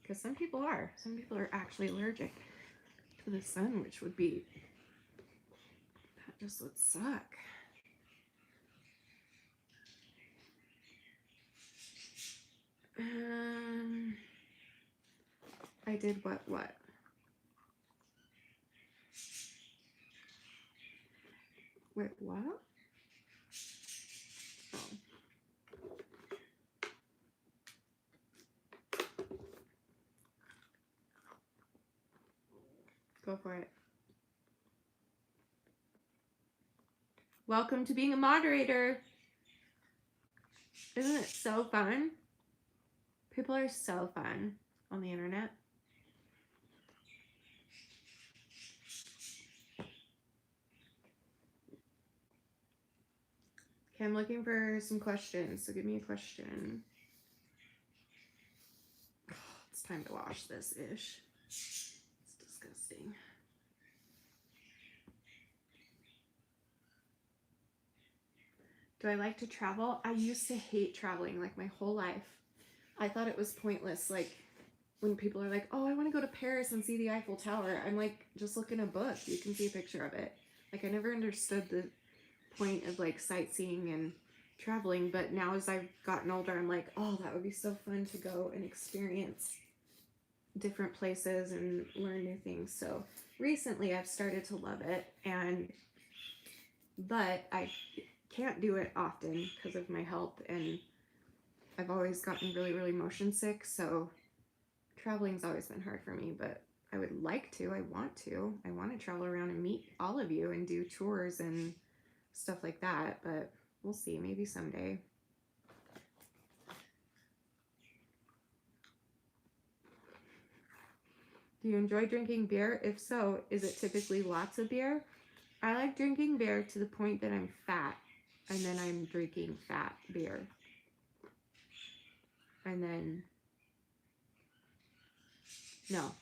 Because some people are. Some people are actually allergic to the sun, which would be, that just would suck. I did what? Wait, what? Oh. Go for it. Welcome to being a moderator. Isn't it so fun? People are so fun on the internet. Okay, I'm looking for some questions, so give me a question. Oh, it's time to wash this ish. It's disgusting. Do I like to travel? I used to hate traveling like my whole life. I thought it was pointless. Like when people are like, oh, I want to go to Paris and see the Eiffel Tower. I'm like, just look in a book. You can see a picture of it. Like I never understood the point of like sightseeing and traveling. But now as I've gotten older, I'm like, oh, that would be so fun to go and experience different places and learn new things. So recently I've started to love it, but I can't do it often because of my health, and I've always gotten really, really motion sick, so traveling's always been hard for me. But I would like to. I want to travel around and meet all of you and do tours and stuff like that, but we'll see. Maybe someday. Do you enjoy drinking beer? If so, is it typically lots of beer? I like drinking beer to the point that I'm fat, and then I'm drinking fat beer. And then, no.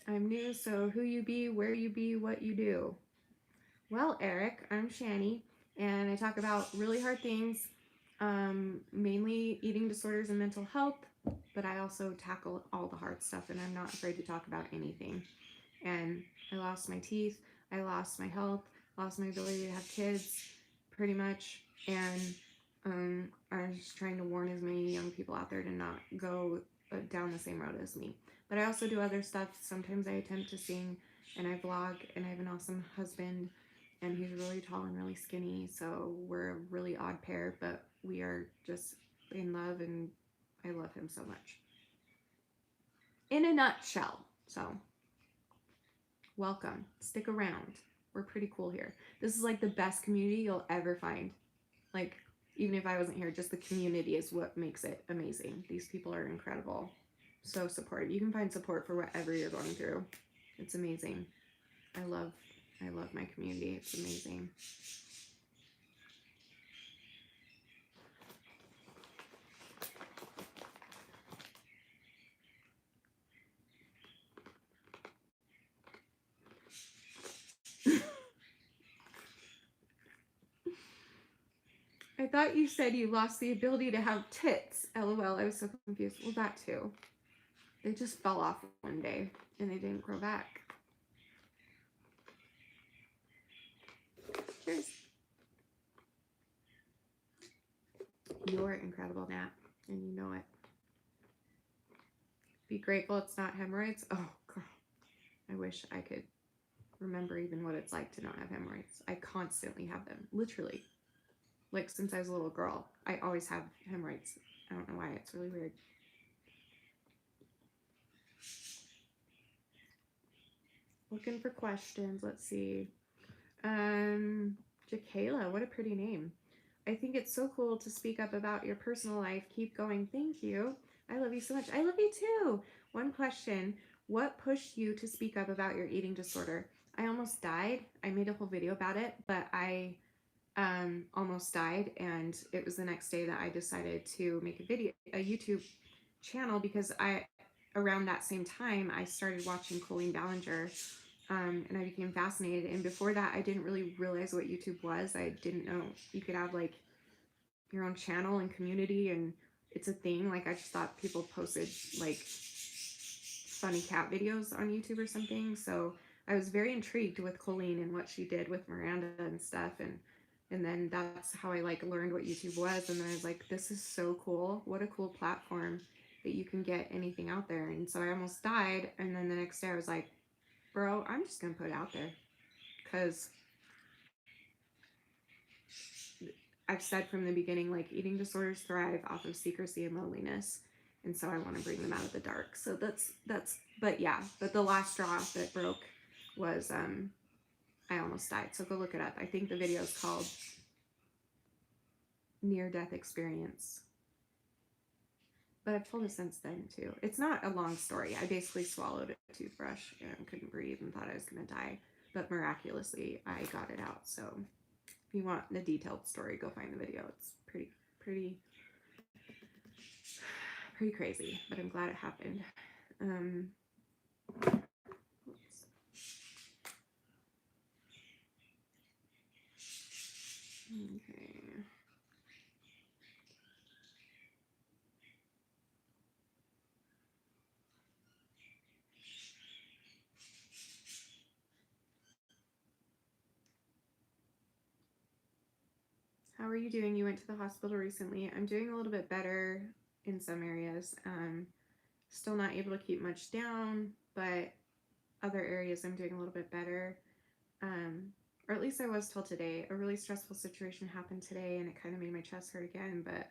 I'm new, so who you be, where you be, what you do. Well, Eric, I'm Shanny, and I talk about really hard things, mainly eating disorders and mental health, but I also tackle all the hard stuff, and I'm not afraid to talk about anything. And I lost my teeth, I lost my health, lost my ability to have kids, pretty much, and I'm just trying to warn as many young people out there to not go down the same road as me. But I also do other stuff. Sometimes I attempt to sing, and I vlog, and I have an awesome husband, and he's really tall and really skinny, so we're a really odd pair, but we are just in love, and I love him so much. in a nutshell. So, welcome. Stick around. We're pretty cool here. This is like the best community you'll ever find. Like, even if I wasn't here, just the community is what makes it amazing. These people are incredible. So supportive. You can find support for whatever you're going through. It's amazing. I love my community. It's amazing. I thought you said you lost the ability to have tits. LOL. I was so confused. Well, that too. They just fell off one day and they didn't grow back. Cheers. You're incredible, Nat, and you know it. Be grateful it's not hemorrhoids. Oh, girl. I wish I could remember even what it's like to not have hemorrhoids. I constantly have them. Literally. Like, since I was a little girl, I always have hemorrhoids. I don't know why. It's really weird. Looking for questions. Let's see. Jakayla, what a pretty name. I think it's so cool to speak up about your personal life. Keep going. Thank you. I love you so much. I love you too. One question. What pushed you to speak up about your eating disorder? I almost died. I made a whole video about it, but I almost died, and it was the next day that I decided to make a YouTube channel, because around that same time, I started watching Colleen Ballinger, and I became fascinated. And before that, I didn't really realize what YouTube was. I didn't know you could have like your own channel and community, and it's a thing. Like, I just thought people posted like funny cat videos on YouTube or something. So I was very intrigued with Colleen and what she did with Miranda and stuff, and then that's how I like learned what YouTube was. And then I was like, this is so cool. What a cool platform that you can get anything out there. And so I almost died. And then the next day I was like, bro, I'm just going to put it out there. Because I've said from the beginning, like, eating disorders thrive off of secrecy and loneliness. And so I want to bring them out of the dark. So but the last straw that broke was, I almost died. So go look it up. I think the video is called Near Death Experience. But I've told it since then too. It's not a long story. I basically swallowed a toothbrush and couldn't breathe and thought I was going to die. But miraculously, I got it out. So if you want the detailed story, go find the video. It's pretty crazy. But I'm glad it happened. Okay. How are you doing? You went to the hospital recently. I'm doing a little bit better in some areas. Still not able to keep much down, but other areas I'm doing a little bit better. Or at least I was till today. A really stressful situation happened today, and it kind of made my chest hurt again, but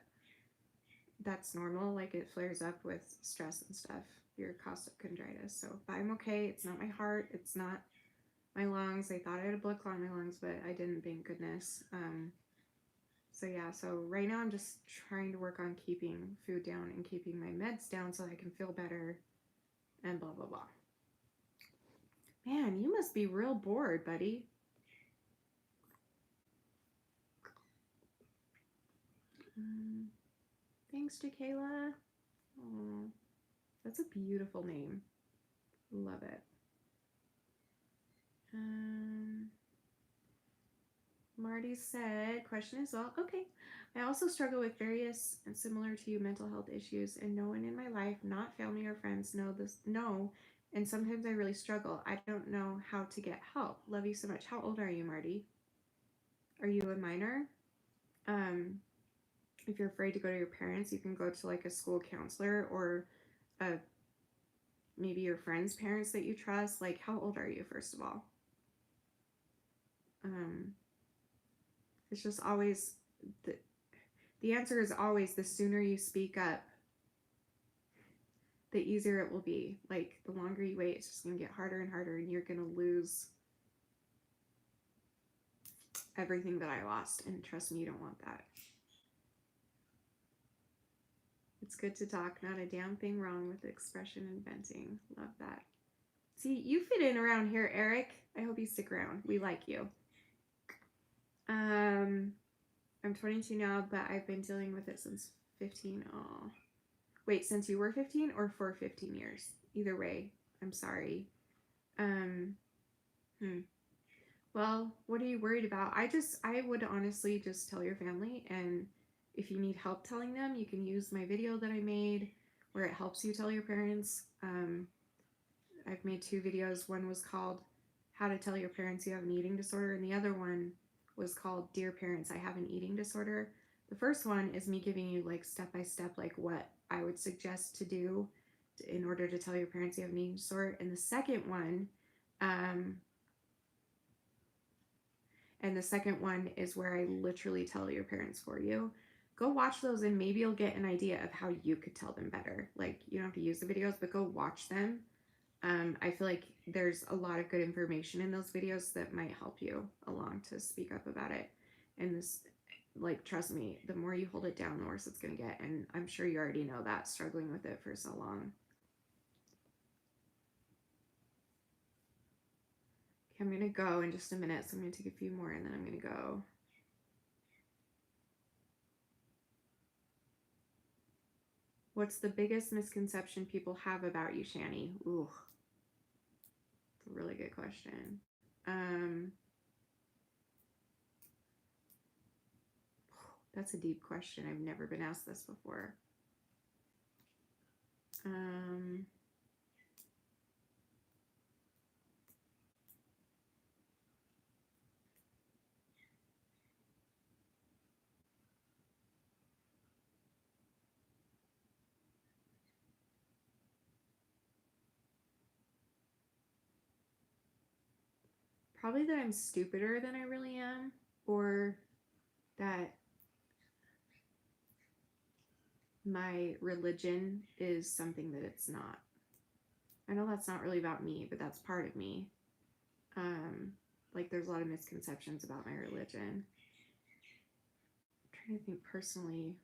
that's normal. Like, it flares up with stress and stuff, your caustic chondritis. So, but I'm okay. It's not my heart. It's not my lungs. I thought I had a blood clot in my lungs, but I didn't, thank goodness. So yeah, so right now I'm just trying to work on keeping food down and keeping my meds down so I can feel better and blah, blah, blah. Man, you must be real bored, buddy. Thanks, Jakayla. Oh, that's a beautiful name. Love it. Marty said, question as well. Okay. I also struggle with various and similar to you mental health issues, and no one in my life, not family or friends, know. And sometimes I really struggle. I don't know how to get help. Love you so much. How old are you, Marty? Are you a minor? If you're afraid to go to your parents, you can go to like a school counselor or maybe your friend's parents that you trust. Like, how old are you, first of all? It's just always the answer is always the sooner you speak up, the easier it will be. Like, the longer you wait, it's just going to get harder and harder, and you're going to lose everything that I lost. And trust me, you don't want that. It's good to talk. Not a damn thing wrong with expression and venting. Love that. See, you fit in around here, Eric. I hope you stick around. We like you. I'm 22 now, but I've been dealing with it since 15. Oh, wait, since you were 15 or for 15 years? Either way, I'm sorry. Well, what are you worried about? I would honestly just tell your family, and if you need help telling them, you can use my video that I made where it helps you tell your parents. I've made 2 videos. One was called How to Tell Your Parents You Have an Eating Disorder, and the other one was called Dear Parents, I Have an Eating Disorder. The first one is me giving you like step by step like what I would suggest to do in order to tell your parents you have an eating disorder. And the second one is where I literally tell your parents for you. Go watch those and maybe you'll get an idea of how you could tell them better. Like, you don't have to use the videos, but go watch them. I feel like there's a lot of good information in those videos that might help you along to speak up about it. And this, like, trust me, the more you hold it down, the worse it's going to get. And I'm sure you already know that, struggling with it for so long. Okay, I'm going to go in just a minute. So I'm going to take a few more and then I'm going to go. What's the biggest misconception people have about you, Shanny? Ooh. It's a really good question. That's a deep question. I've never been asked this before. Probably that I'm stupider than I really am, or that my religion is something that it's not. I know that's not really about me, but that's part of me. Like, there's a lot of misconceptions about my religion. I'm trying to think personally.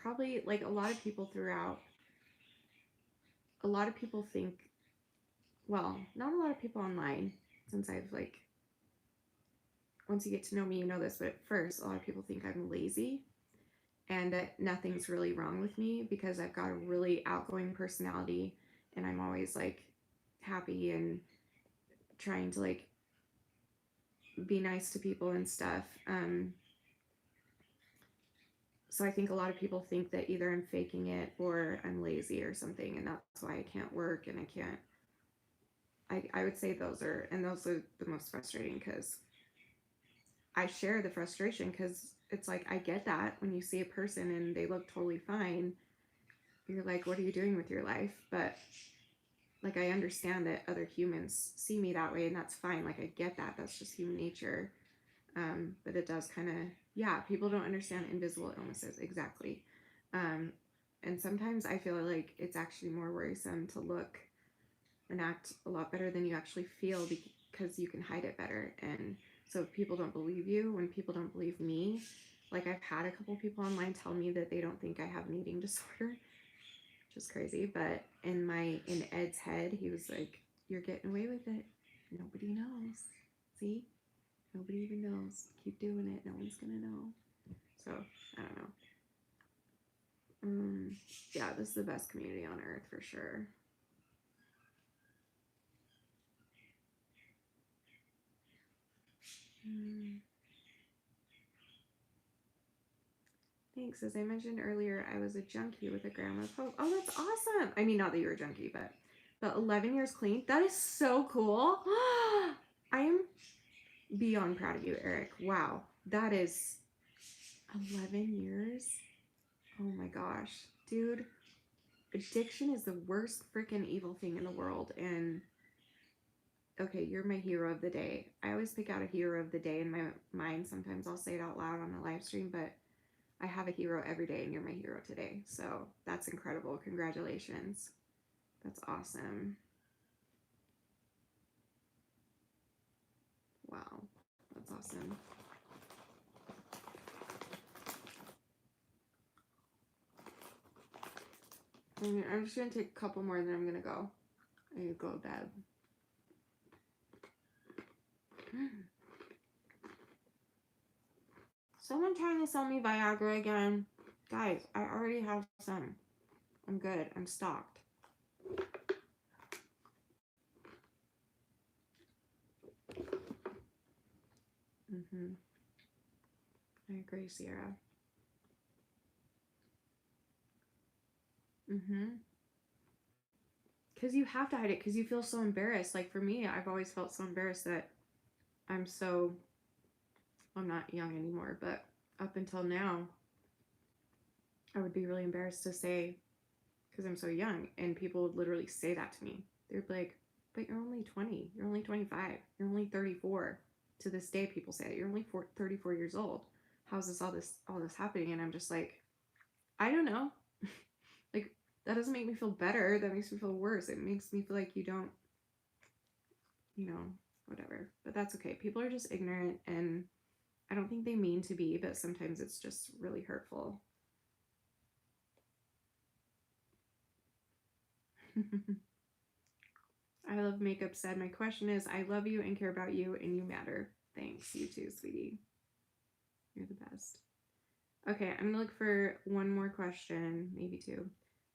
Probably, like, a lot of people think, well, not a lot of people online, since I've, like, once you get to know me, you know this, but at first, a lot of people think I'm lazy and that nothing's really wrong with me because I've got a really outgoing personality and I'm always, like, happy and trying to, like, be nice to people and stuff. So I think a lot of people think that either I'm faking it or I'm lazy or something, and that's why I can't work and I would say those are the most frustrating, because I share the frustration, because it's like, I get that when you see a person and they look totally fine, you're like, what are you doing with your life? But, like, I understand that other humans see me that way, and that's fine. Like, I get that. That's just human nature. But it does kind of, yeah, people don't understand invisible illnesses. Exactly. And sometimes I feel like it's actually more worrisome to look and act a lot better than you actually feel, because you can hide it better. And so if people don't believe you, when people don't believe me, like, I've had a couple people online tell me that they don't think I have an eating disorder, which is crazy. But in Ed's head, he was like, you're getting away with it. Nobody knows. See? Nobody even knows. Keep doing it. No one's gonna know. So, I don't know. Yeah, this is the best community on earth for sure. Thanks. As I mentioned earlier, I was a junkie with a gram of hope. Oh, that's awesome. I mean, not that you're a junkie, but 11 years clean. That is so cool. I am beyond proud of you, Eric. Wow. That is 11 years. Oh my gosh. Dude, addiction is the worst freaking evil thing in the world. And okay, you're my hero of the day. I always pick out a hero of the day in my mind. Sometimes I'll say it out loud on a live stream, but I have a hero every day and you're my hero today. So that's incredible. Congratulations. That's awesome. Wow. That's awesome. I'm just going to take a couple more, then I'm going to go. I need to go to bed. Someone trying to sell me Viagra again. Guys, I already have some. I'm good. I'm stocked. I agree, Sierra. Because you have to hide it because you feel so embarrassed. Like for me, I've always felt so embarrassed that I'm not young anymore, but up until now, I would be really embarrassed to say, because I'm so young, and people would literally say that to me. They'd be like, but you're only 20, you're only 25, you're only 34. To this day, people say that you're only 34 years old. How's all this happening? And I'm just like, I don't know. Like, that doesn't make me feel better. That makes me feel worse. It makes me feel like you don't, whatever. But that's okay. People are just ignorant, and I don't think they mean to be, but sometimes it's just really hurtful. I love makeup said, my question is, I love you and care about you and you matter. Thanks. You too, sweetie. You're the best. Okay, I'm gonna look for one more question, maybe two.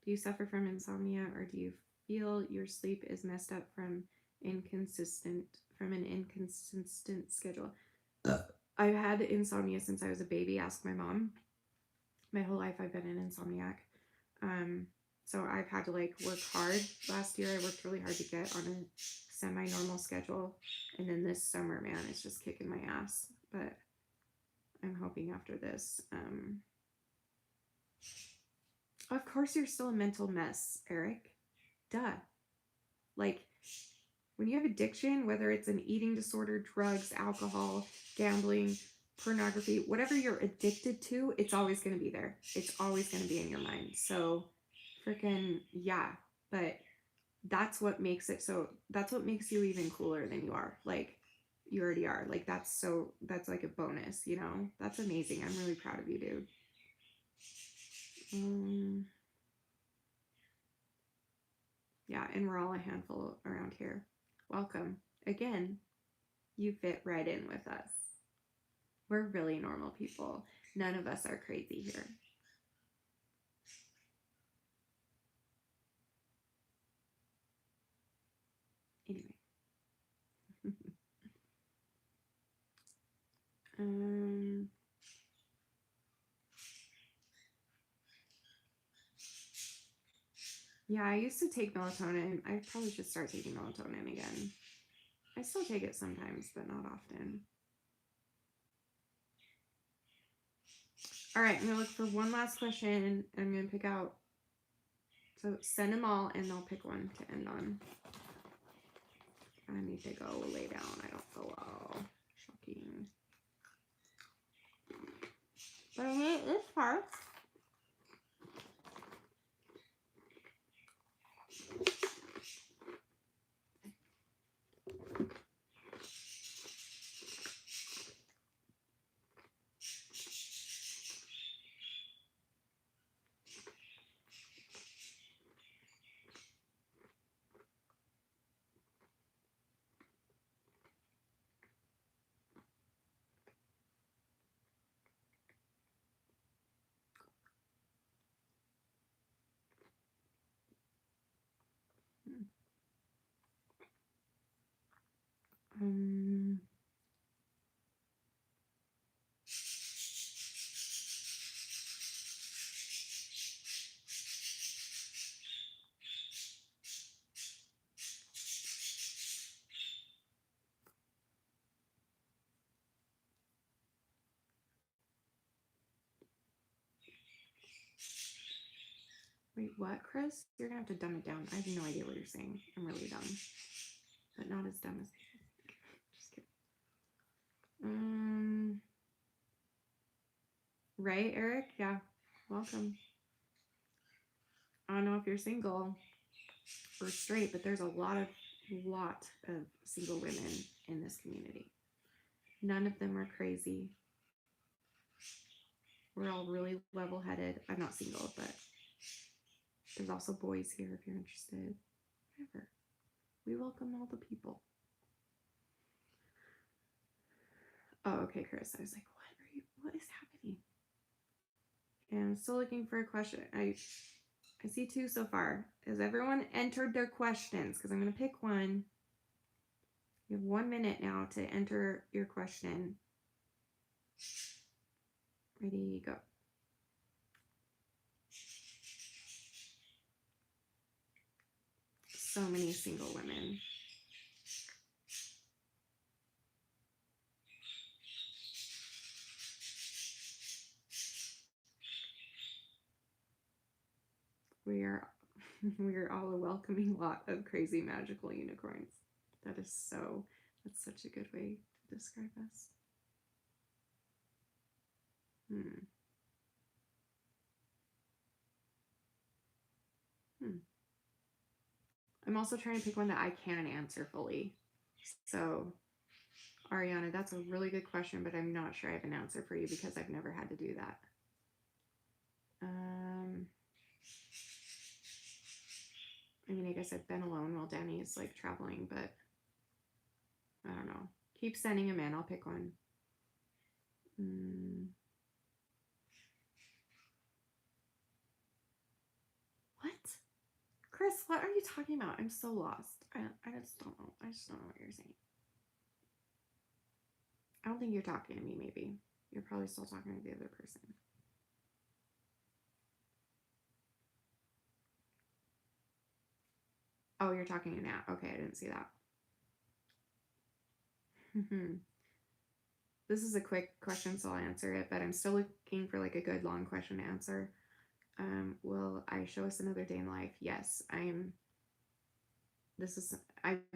Do you suffer from insomnia, or do you feel your sleep is messed up from an inconsistent schedule? I've had insomnia since I was a baby. Ask my mom. My whole life I've been an insomniac. So I've had to work hard. Last year I worked really hard to get on a semi-normal schedule, and then this summer, man, it's just kicking my ass. But I'm hoping after this. Of course you're still a mental mess, Eric. Duh. Like, when you have addiction, whether it's an eating disorder, drugs, alcohol, gambling, pornography, whatever you're addicted to, it's always going to be there. It's always going to be in your mind. So freaking yeah. But that's what makes you even cooler than you are. Like, you already are. Like, that's like a bonus, That's amazing. I'm really proud of you, dude. Yeah, and we're all a handful around here. Welcome. Again, you fit right in with us. We're really normal people. None of us are crazy here. Anyway. Yeah, I used to take melatonin. I probably should start taking melatonin again. I still take it sometimes, but not often. All right, I'm going to look for one last question, and I'm going to pick out. So send them all, and I'll pick one to end on. I need to go lay down. I don't feel well. Shocking. But I hate this part. Wait, what, Chris? You're gonna have to dumb it down. I have no idea what you're saying. I'm really dumb, but not as dumb as. Just kidding. Right, Eric? Yeah. Welcome. I don't know if you're single or straight, but there's a lot of single women in this community. None of them are crazy. We're all really level headed. I'm not single, but there's also boys here if you're interested. Whatever. We welcome all the people. Oh, okay, Chris. I was like, what is happening? And I'm still looking for a question. I see two so far. Has everyone entered their questions? Because I'm going to pick one. You have 1 minute now to enter your question. Ready, go. So many single women. We are all a welcoming lot of crazy magical unicorns. That's such a good way to describe us. I'm also trying to pick one that I can answer fully. So, Ariana, that's a really good question, but I'm not sure I have an answer for you because I've never had to do that. I mean, I guess I've been alone while Danny is like traveling, but I don't know. Keep sending them in. I'll pick one. What? Chris, what are you talking about? I'm so lost. I just don't know. I just don't know what you're saying. I don't think you're talking to me, maybe. You're probably still talking to the other person. Oh, you're talking to Nat. Okay, I didn't see that. This is a quick question, so I'll answer it, but I'm still looking for like a good long question to answer. Will I show us another day in life? Yes, I've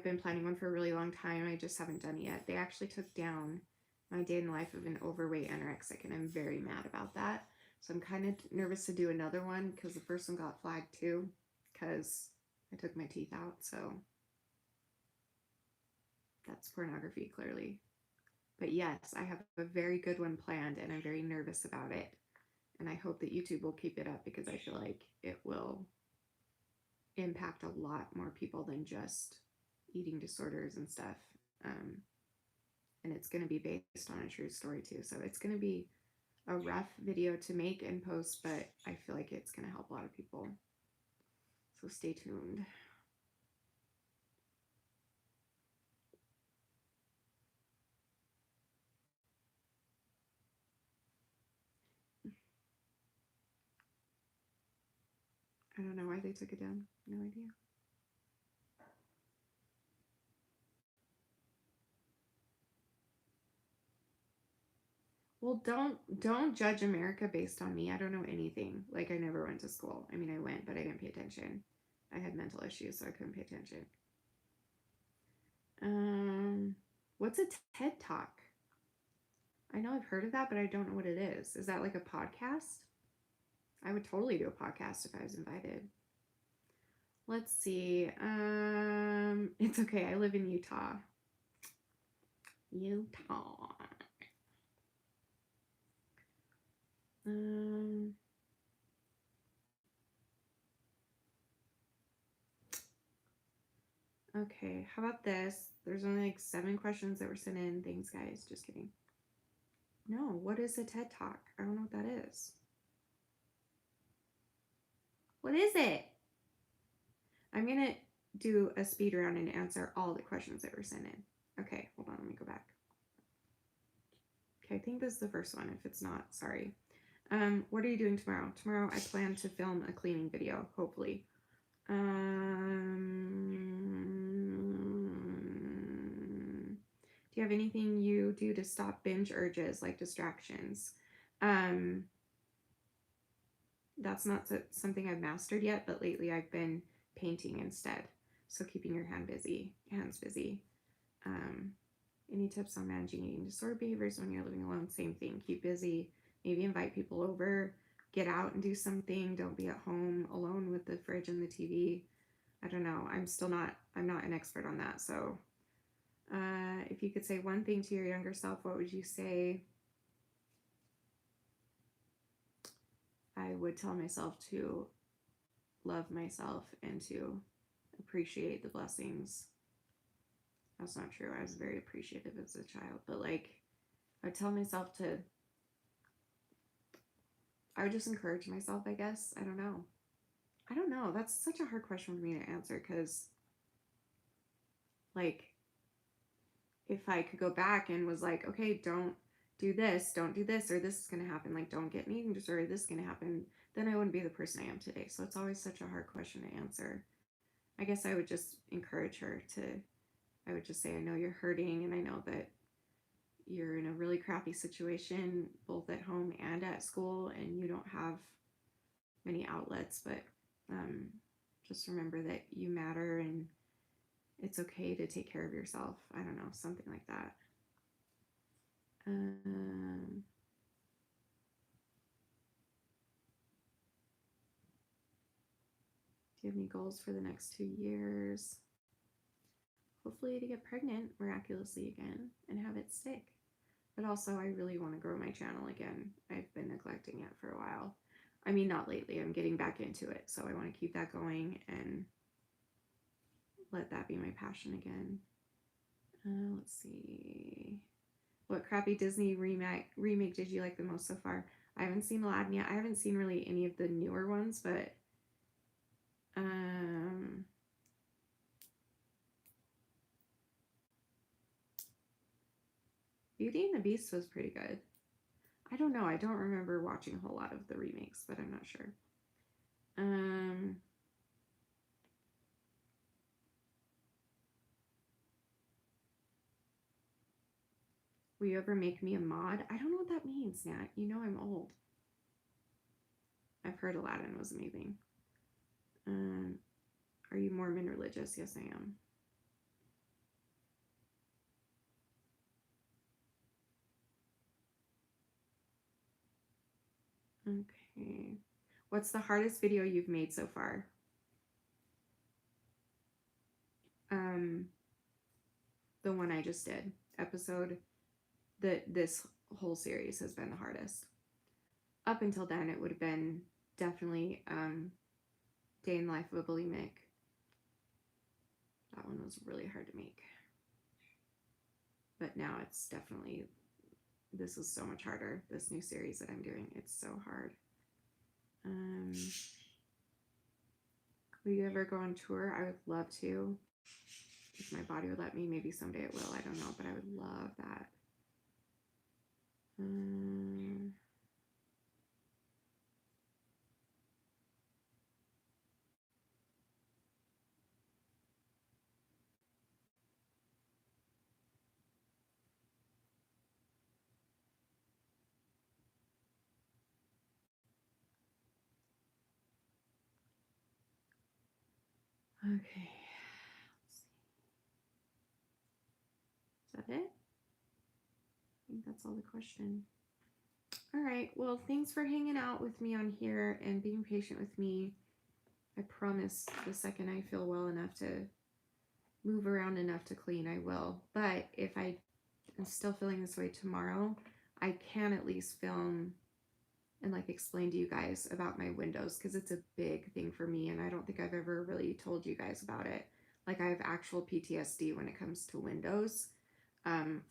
been planning one for a really long time. I just haven't done it yet. They actually took down my day in the life of an overweight anorexic, and I'm very mad about that. So I'm kind of nervous to do another one because the first one got flagged too because I took my teeth out. So that's pornography, clearly. But yes, I have a very good one planned, and I'm very nervous about it. And I hope that YouTube will keep it up because I feel like it will impact a lot more people than just eating disorders and stuff. And it's going to be based on a true story too. So it's going to be a rough video to make and post, but I feel like it's going to help a lot of people. So stay tuned. I don't know why they took it down. No idea. Well, don't judge America based on me. I don't know anything. Like I never went to school. I mean, I went, but I didn't pay attention. I had mental issues, so I couldn't pay attention. What's a TED Talk? I know I've heard of that, but I don't know what it is. Is that like a podcast? I would totally do a podcast if I was invited. Let's see. It's okay. I live in Utah. Utah. Okay, how about this? There's only like 7 questions that were sent in. Thanks, guys. Just kidding. No, what is a TED Talk? I don't know what that is. What is it? I'm going to do a speed round and answer all the questions that were sent in. Okay, hold on. Let me go back. Okay, I think this is the first one. If it's not, sorry. What are you doing tomorrow? Tomorrow I plan to film a cleaning video, hopefully. Do you have anything you do to stop binge urges, like distractions? That's not something I've mastered yet, but lately I've been painting instead. So keeping your hands busy. Any tips on managing eating disorder behaviors when you're living alone? Same thing. Keep busy, maybe invite people over, get out and do something. Don't be at home alone with the fridge and the TV. I don't know. I'm not an expert on that. So, if you could say one thing to your younger self, what would you say? I would tell myself to love myself and to appreciate the blessings. That's not true. I was very appreciative as a child, but like, I would tell myself to, I would just encourage myself, I guess. I don't know. I don't know. That's such a hard question for me to answer because, like, if I could go back and was like, okay, don't do this, or this is going to happen, like, don't get an eating disorder, this is going to happen, then I wouldn't be the person I am today. So it's always such a hard question to answer. I guess I would just encourage her to, I would just say, I know you're hurting, and I know that you're in a really crappy situation, both at home and at school, and you don't have many outlets, but um, just remember that you matter and it's okay to take care of yourself. I don't know, something like that. Um, do you have any goals for the next 2 years? Hopefully to get pregnant miraculously again and have it stick. But also, I really want to grow my channel again. I've been neglecting it for a while. I mean, not lately. I'm getting back into it. So I want to keep that going and let that be my passion again. Let's see. What crappy Disney remake did you like the most so far? I haven't seen Aladdin yet. I haven't seen really any of the newer ones, but Beauty and the Beast was pretty good. I don't know. I don't remember watching a whole lot of the remakes, but I'm not sure. Will you ever make me a mod? I don't know what that means, Nat. You know I'm old. I've heard Aladdin was amazing. Are you Mormon religious? Yes, I am. Okay. What's the hardest video you've made so far? The one I just did. Episode that this whole series has been the hardest. Up until then, it would have been definitely Day in the Life of a Bulimic. That one was really hard to make. But now it's definitely, this is so much harder. This new series that I'm doing, it's so hard. Will you ever go on tour? I would love to. If my body would let me, maybe someday it will. I don't know, but I would love that. Okay. Is that it? I think that's all the question. All right. Well, thanks for hanging out with me on here and being patient with me. I promise the second I feel well enough to move around enough to clean, I will. But if I am still feeling this way tomorrow, I can at least film and like explain to you guys about my windows because it's a big thing for me and I don't think I've ever really told you guys about it. Like I have actual PTSD when it comes to windows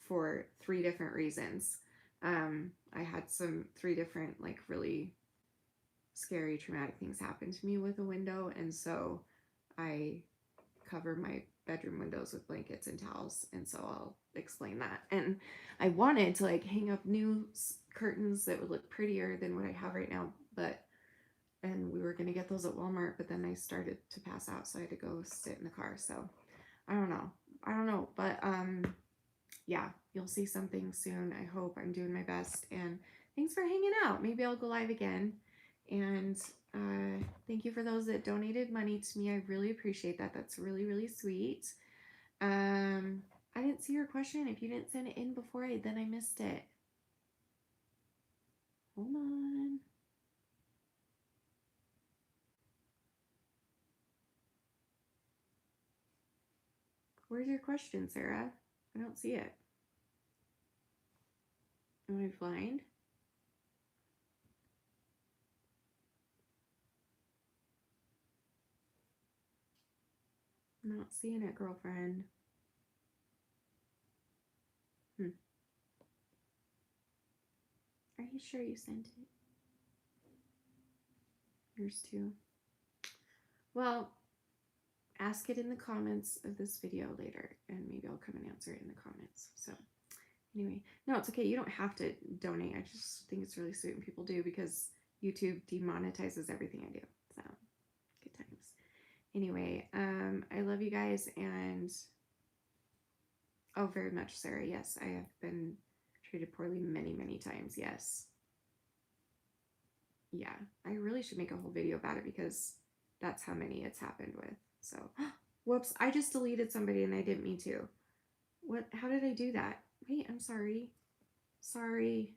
for 3 different reasons. I had some 3 different like really scary traumatic things happen to me with a window, and so I cover my bedroom windows with blankets and towels, and so I'll explain that. And I wanted to like hang up new curtains that would look prettier than what I have right now, and we were going to get those at Walmart, but then I started to pass out, so I had to go sit in the car. So I don't know, but yeah, you'll see something soon. I hope. I'm doing my best, and thanks for hanging out. Maybe I'll go live again. And thank you for those that donated money to me. I really appreciate that. That's really, really sweet. I didn't see your question. If you didn't send it in before, then I missed it. Hold on. Where's your question, Sarah? I don't see it. Am I blind? I'm not seeing it, girlfriend. Are you sure you sent it? Yours too. Well, ask it in the comments of this video later, and maybe I'll come and answer it in the comments. So anyway, no, it's okay. You don't have to donate. I just think it's really sweet when people do, because YouTube demonetizes everything I do. So good times. Anyway, I love you guys, and oh, very much, Sarah. Yes, I have been treated poorly many, many times. Yes. Yeah, I really should make a whole video about it, because that's how many it's happened with. So, whoops, I just deleted somebody and I didn't mean to. What? How did I do that? Wait, I'm sorry. Sorry.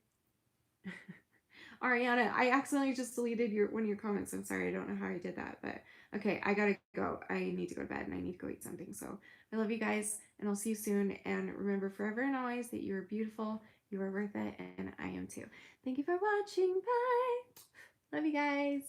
Ariana, I accidentally just deleted one of your comments. I'm sorry. I don't know how I did that, but okay, I gotta go. I need to go to bed and I need to go eat something. So I love you guys, and I'll see you soon. And remember forever and always that you are beautiful, you are worth it, and I am too. Thank you for watching. Bye. Love you guys.